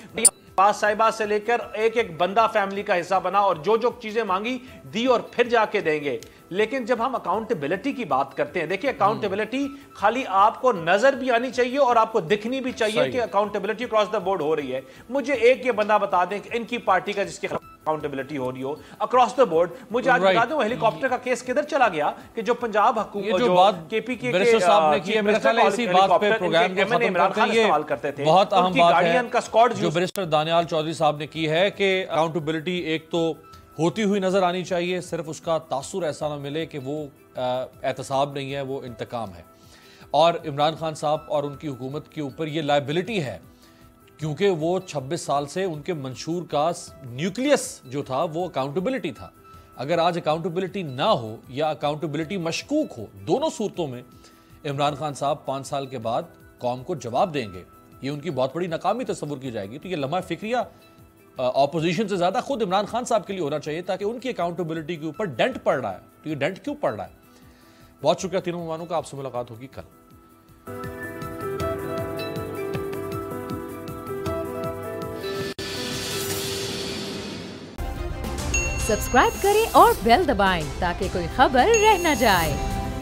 पास साहिबा से लेकर एक बंदा फैमिली का हिस्सा बना और जो चीजें मांगी दी और फिर जाके देंगे। लेकिन जब हम अकाउंटेबिलिटी की बात करते हैं, देखिए अकाउंटेबिलिटी खाली आपको नजर भी आनी चाहिए और आपको दिखनी भी चाहिए कि अकाउंटेबिलिटी क्रॉस द बोर्ड हो रही है। मुझे एक ये बंदा बता दें कि इनकी पार्टी का जिसके अकाउंटेबिलिटी हो रही हो अक्रॉस द बोर्ड। मुझे आज बता दूं हेलीकॉप्टर का केस किधर चला गया कि जो पंजाब हुकूमत जो KPK के साहब ने की, मेरे ख्याल है इसी बात पे प्रोग्राम को खत्म करते हैं। ये करते थे, बहुत अहम बात है उनका स्क्वाड जो बैरिस्टर दानियाल चौधरी साहब ने की है कि अकाउंटेबिलिटी एक तो होती हुई नजर आनी चाहिए, सिर्फ उसका तासुर ऐसा ना मिले कि वो एहतसाब नहीं है, वो इंतकाम है। और इमरान खान साहब और उनकी हुकूमत के ऊपर ये लायबिलिटी है, क्योंकि वो 26 साल से उनके मंशूर का न्यूक्लियस जो था वो अकाउंटेबिलिटी था। अगर आज अकाउंटेबिलिटी ना हो या अकाउंटेबिलिटी मशकूक हो, दोनों सूरतों में इमरान खान साहब 5 साल के बाद कौम को जवाब देंगे, ये उनकी बहुत बड़ी नाकामी तस्वुर की जाएगी। तो ये लम्हा फिक्रिया ऑपोजिशन से ज्यादा खुद इमरान खान साहब के लिए होना चाहिए, ताकि उनकी अकाउंटेबिलिटी के ऊपर डेंट पड़ रहा है। तो ये डेंट क्यों पड़ रहा है? बहुत शुक्रिया तीनों मेहमानों का, आपसे मुलाकात होगी कल। सब्सक्राइब करें और बेल दबाएं ताकि कोई खबर रह न जाए।